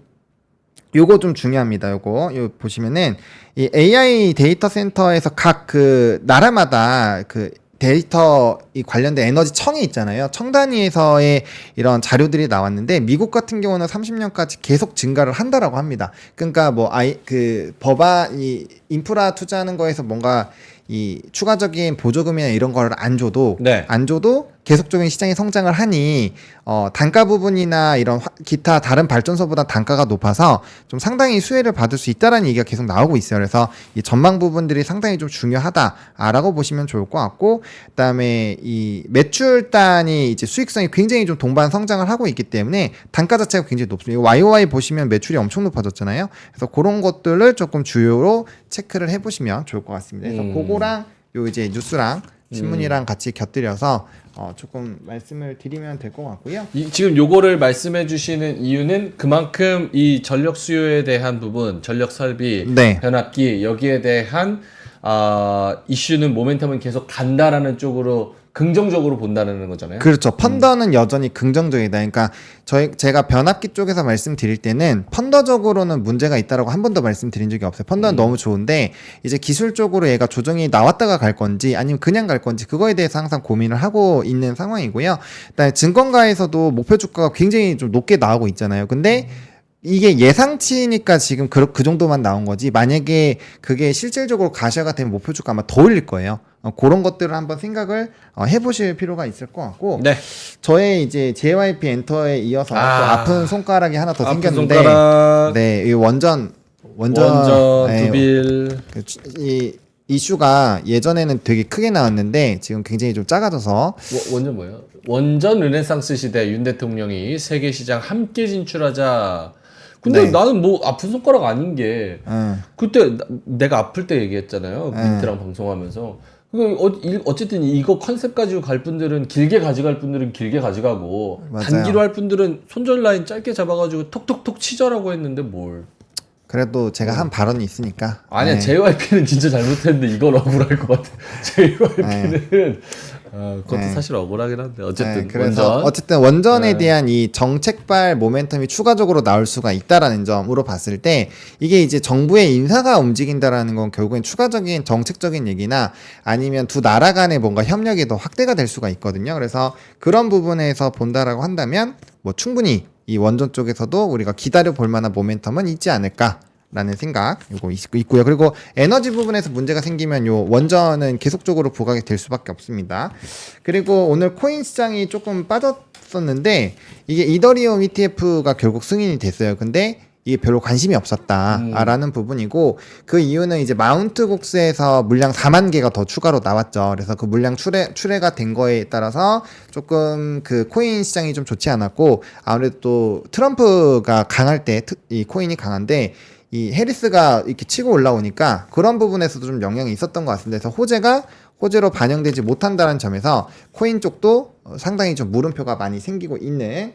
요거 좀 중요합니다. 요거 보시면은 이 AI 데이터 센터에서 각 그 나라마다 그 데이터 이 관련된 에너지 청이 있잖아요. 청 단위에서의 이런 자료들이 나왔는데 미국 같은 경우는 30년까지 계속 증가를 한다라고 합니다. 그러니까 뭐 이 인프라 투자하는 거에서 뭔가 이 추가적인 보조금이나 이런 걸 안 줘도 계속적인 시장이 성장을 하니 단가 부분이나 이런 기타 다른 발전소보다 단가가 높아서 좀 상당히 수혜를 받을 수 있다라는 얘기가 계속 나오고 있어요. 그래서 이 전망 부분들이 상당히 좀 중요하다라고 보시면 좋을 것 같고, 그다음에 이 매출단이 이제 수익성이 굉장히 좀 동반 성장을 하고 있기 때문에 단가 자체가 굉장히 높습니다. YOY 보시면 매출이 엄청 높아졌잖아요. 그래서 그런 것들을 조금 주요로 체크를 해보시면 좋을 것 같습니다. 그래서 그거랑 요 이제 뉴스랑 신문이랑 같이 곁들여서 조금 말씀을 드리면 될 것 같고요. 지금 요거를 말씀해 주시는 이유는 그만큼 이 전력 수요에 대한 부분, 전력 설비, 네. 변압기 여기에 대한 이슈는 모멘텀은 계속 간다라는 쪽으로 긍정적으로 본다는 거잖아요. 그렇죠. 펀더는 여전히 긍정적이다. 그러니까 제가 변압기 쪽에서 말씀드릴 때는 펀더적으로는 문제가 있다라고 한 번도 말씀드린 적이 없어요. 펀더는 너무 좋은데 이제 기술적으로 얘가 조정이 나왔다가 갈 건지 아니면 그냥 갈 건지 그거에 대해서 항상 고민을 하고 있는 상황이고요. 그다음에 증권가에서도 목표 주가가 굉장히 좀 높게 나오고 있잖아요. 근데 이게 예상치니까 지금 그 정도만 나온 거지, 만약에 그게 실질적으로 가셔가 되면 목표 주가 아마 더 올릴 거예요. 그런 것들을 한번 생각을 해보실 필요가 있을 것 같고, 네. 저의 이제 JYP 엔터에 이어서 또 아픈 손가락이 하나 더 아픈 생겼는데, 손가락. 네, 이 원전 네, 두빌. 이 이슈가 예전에는 되게 크게 나왔는데 지금 굉장히 좀 작아져서. 원전 뭐예요? 원전 르네상스 시대 윤 대통령이 세계 시장 함께 진출하자. 근데 네. 나는 뭐 아픈 손가락 아닌 게 그때 내가 아플 때 얘기했잖아요. 민트랑 방송하면서. 어쨌든 이거 컨셉 가지고 갈 분들은 길게 가져갈 분들은 길게 가져가고, 맞아요. 단기로 할 분들은 손절 라인 짧게 잡아가지고 톡톡톡 치자라고 했는데 뭘. 그래도 제가 한 발언이 있으니까. 아니야, 네. JYP는 진짜 잘못했는데 이건 억울할 것 같아. JYP는 그것도 네. 사실 억울하긴 한데 어쨌든 네, 그래서 원전. 어쨌든 원전에 네. 대한 이 정책발 모멘텀이 추가적으로 나올 수가 있다라는 점으로 봤을 때, 이게 이제 정부의 인사가 움직인다라는 건 결국엔 추가적인 정책적인 얘기나 아니면 두 나라 간의 뭔가 협력이 더 확대가 될 수가 있거든요. 그래서 그런 부분에서 본다라고 한다면 뭐 충분히 이 원전 쪽에서도 우리가 기다려 볼 만한 모멘텀은 있지 않을까 라는 생각 요거 있고요. 그리고 에너지 부분에서 문제가 생기면 요 원전은 계속적으로 부각이 될 수밖에 없습니다. 그리고 오늘 코인 시장이 조금 빠졌었는데 이게 이더리움 ETF가 결국 승인이 됐어요. 근데 이게 별로 관심이 없었다라는 부분이고, 그 이유는 이제 마운트 곡스에서 물량 4만 개가 더 추가로 나왔죠. 그래서 그 물량 출회가 된 거에 따라서 조금 그 코인 시장이 좀 좋지 않았고, 아무래도 또 트럼프가 강할 때 이 코인이 강한데 이 해리스가 이렇게 치고 올라오니까 그런 부분에서도 좀 영향이 있었던 것 같습니다. 그래서 호재로 반영되지 못한다는 점에서 코인 쪽도 상당히 좀 물음표가 많이 생기고 있는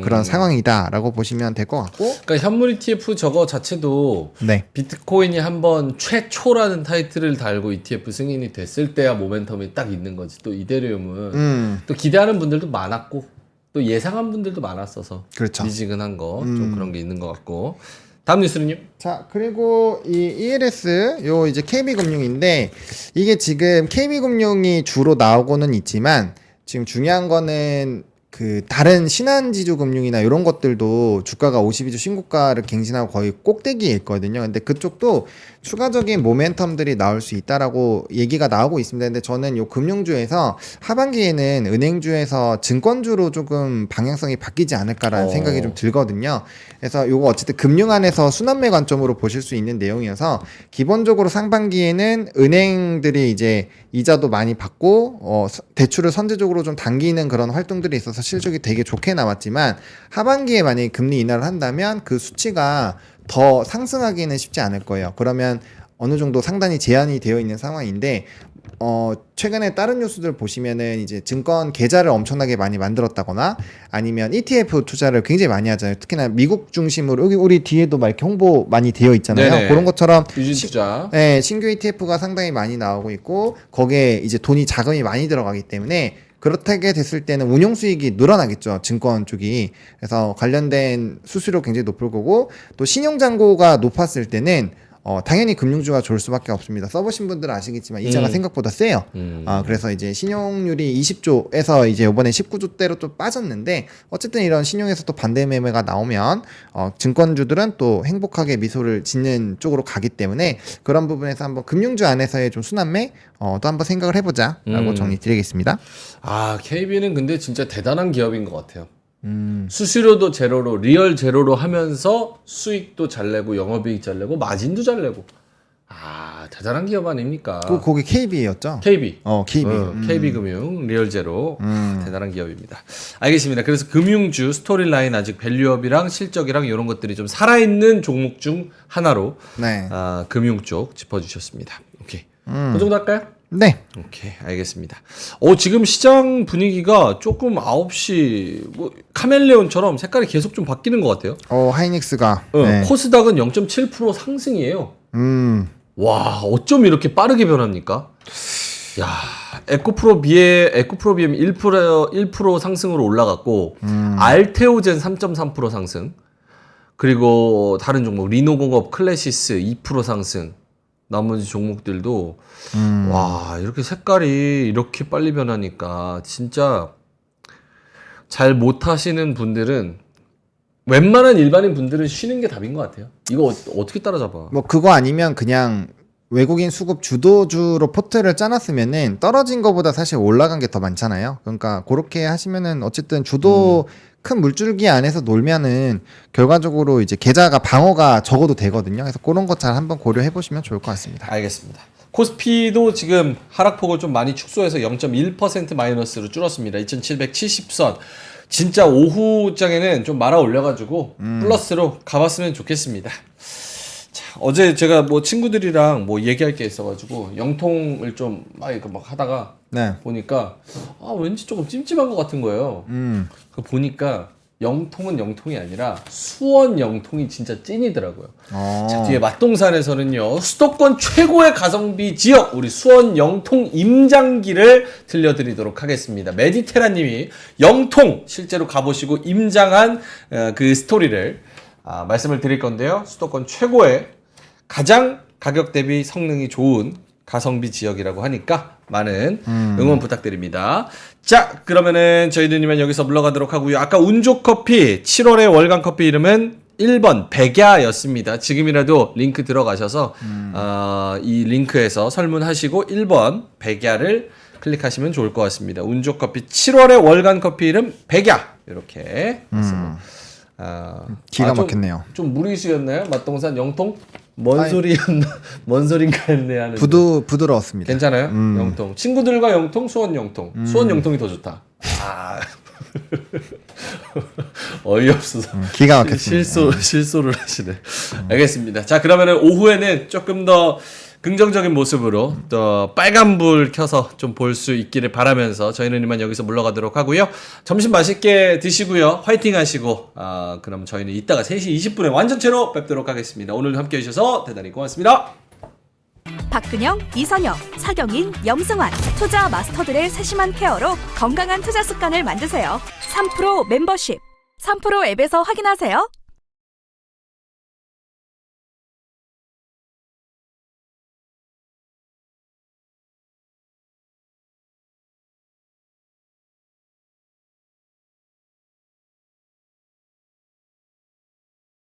그런 상황이다라고 보시면 될 것 같고. 그러니까 현물 ETF 저거 자체도 네. 비트코인이 한번 최초라는 타이틀을 달고 ETF 승인이 됐을 때야 모멘텀이 딱 있는 거지. 또 이데리움은 또 기대하는 분들도 많았고 또 예상한 분들도 많았어서 그렇죠. 미지근한 거 좀 그런 게 있는 것 같고. 다음 뉴스는요? 자, 그리고 이 ELS 요 이제 KB금융인데 이게 지금 KB금융이 주로 나오고는 있지만 지금 중요한 거는 그 다른 신한지주금융이나 이런 것들도 주가가 52주 신고가를 갱신하고 거의 꼭대기에 있거든요. 근데 그쪽도 추가적인 모멘텀들이 나올 수 있다라고 얘기가 나오고 있습니다. 근데 저는 요 금융주에서 하반기에는 은행주에서 증권주로 조금 방향성이 바뀌지 않을까라는 생각이 좀 들거든요. 그래서 요거 어쨌든 금융 안에서 순환매 관점으로 보실 수 있는 내용이어서 기본적으로 상반기에는 은행들이 이제 이자도 많이 받고 대출을 선제적으로 좀 당기는 그런 활동들이 있어서 실적이 되게 좋게 나왔지만 하반기에 만약에 금리 인하를 한다면 그 수치가 더 상승하기는 쉽지 않을 거예요. 그러면 어느 정도 상단이 제한이 되어 있는 상황인데 최근에 다른 뉴스들 보시면은 이제 증권 계좌를 엄청나게 많이 만들었다거나 아니면 ETF 투자를 굉장히 많이 하잖아요. 특히나 미국 중심으로 여기 우리 뒤에도 막 이렇게 홍보 많이 되어 있잖아요. 네네. 그런 것처럼 유진 투자. 네, 신규 ETF가 상당히 많이 나오고 있고 거기에 이제 돈이 자금이 많이 들어가기 때문에 그렇게 됐을 때는 운용 수익이 늘어나겠죠. 증권 쪽이. 그래서 관련된 수수료 굉장히 높을 거고 또 신용 잔고가 높았을 때는 당연히 금융주가 좋을 수밖에 없습니다. 써보신 분들은 아시겠지만 이자가 생각보다 세요. 그래서 이제 신용률이 20조에서 이제 이번에 19조대로 또 빠졌는데 어쨌든 이런 신용에서 또 반대 매매가 나오면 증권주들은 또 행복하게 미소를 짓는 쪽으로 가기 때문에 그런 부분에서 한번 금융주 안에서의 좀 순환매 또 한번 생각을 해보자라고 정리 드리겠습니다. 아, KB는 근데 진짜 대단한 기업인 것 같아요. 수수료도 제로로 리얼 제로로 하면서 수익도 잘 내고 영업이익 잘 내고 마진도 잘 내고 아 대단한 기업 아닙니까? 거기 KB였죠? KB KB. KB금융 리얼 제로 대단한 기업입니다. 알겠습니다. 그래서 금융주 스토리라인 아직 밸류업이랑 실적이랑 이런 것들이 좀 살아있는 종목 중 하나로 네. 금융 쪽 짚어주셨습니다. 오케이 그 정도 할까요? 네. 오케이, 알겠습니다. 지금 시장 분위기가 조금 9시 뭐 카멜레온처럼 색깔이 계속 좀 바뀌는 것 같아요. 하이닉스가. 네. 코스닥은 0.7% 상승이에요. 와, 어쩜 이렇게 빠르게 변합니까? 야, 에코프로비엠 1% 상승으로 올라갔고, 알테오젠 3.3% 상승, 그리고 다른 종목 리노공업 클래시스 2% 상승. 나머지 종목들도 와 이렇게 색깔이 이렇게 빨리 변하니까 진짜 잘 못하시는 분들은 웬만한 일반인 분들은 쉬는 게 답인 것 같아요. 이거 어떻게 따라잡아? 뭐 그거 아니면 그냥 외국인 수급 주도주로 포트를 짜놨으면은 떨어진 거보다 사실 올라간 게 더 많잖아요. 그러니까 그렇게 하시면은 어쨌든 주도 큰 물줄기 안에서 놀면은 결과적으로 이제 계좌가 방어가 적어도 되거든요. 그래서 그런 것 잘 한번 고려해 보시면 좋을 것 같습니다. 알겠습니다. 코스피도 지금 하락폭을 좀 많이 축소해서 0.1% 마이너스로 줄었습니다. 2770선. 진짜 오후장에는 좀 말아 올려가지고 플러스로 가봤으면 좋겠습니다. 자, 어제 제가 뭐 친구들이랑 뭐 얘기할 게 있어가지고 영통을 좀 막 하다가 네. 보니까 왠지 조금 찜찜한 것 같은 거예요. 그 보니까 영통은 영통이 아니라 수원 영통이 진짜 찐이더라고요. 자, 뒤에 맛동산에서는요 수도권 최고의 가성비 지역 우리 수원 영통 임장기를 들려드리도록 하겠습니다. 메디테라님이 영통 실제로 가보시고 임장한 그 스토리를 말씀을 드릴 건데요. 수도권 최고의 가장 가격 대비 성능이 좋은 가성비 지역이라고 하니까 많은 응원 부탁드립니다. 자, 그러면은 저희들이면 여기서 물러가도록 하고요. 아까 운조커피 7월의 월간 커피 이름은 1번 백야였습니다. 지금이라도 링크 들어가셔서 이 링크에서 설문하시고 1번 백야를 클릭하시면 좋을 것 같습니다. 운조커피 7월의 월간 커피 이름 백야 이렇게 기가 막혔네요. 좀 무리수였나요? 맛동산 영통? 뭔 소리였나? 뭔 소린가 했네 하는. 부드러웠습니다. 괜찮아요? 영통. 친구들과 영통, 수원 영통. 수원 영통이 더 좋다. 어이없어서. 기가 막혔습니다. 실소를 하시네. 알겠습니다. 자, 그러면은 오후에는 조금 더 긍정적인 모습으로 또 빨간불 켜서 좀 볼 수 있기를 바라면서 저희는 이만 여기서 물러가도록 하고요. 점심 맛있게 드시고요. 화이팅 하시고 그럼 저희는 이따가 3시 20분에 완전체로 뵙도록 하겠습니다. 오늘 함께해 주셔서 대단히 고맙습니다. 박근영, 이선영, 사경인, 염승환 투자 마스터들의 세심한 케어로 건강한 투자 습관을 만드세요. 3프로 멤버십 3프로 앱에서 확인하세요.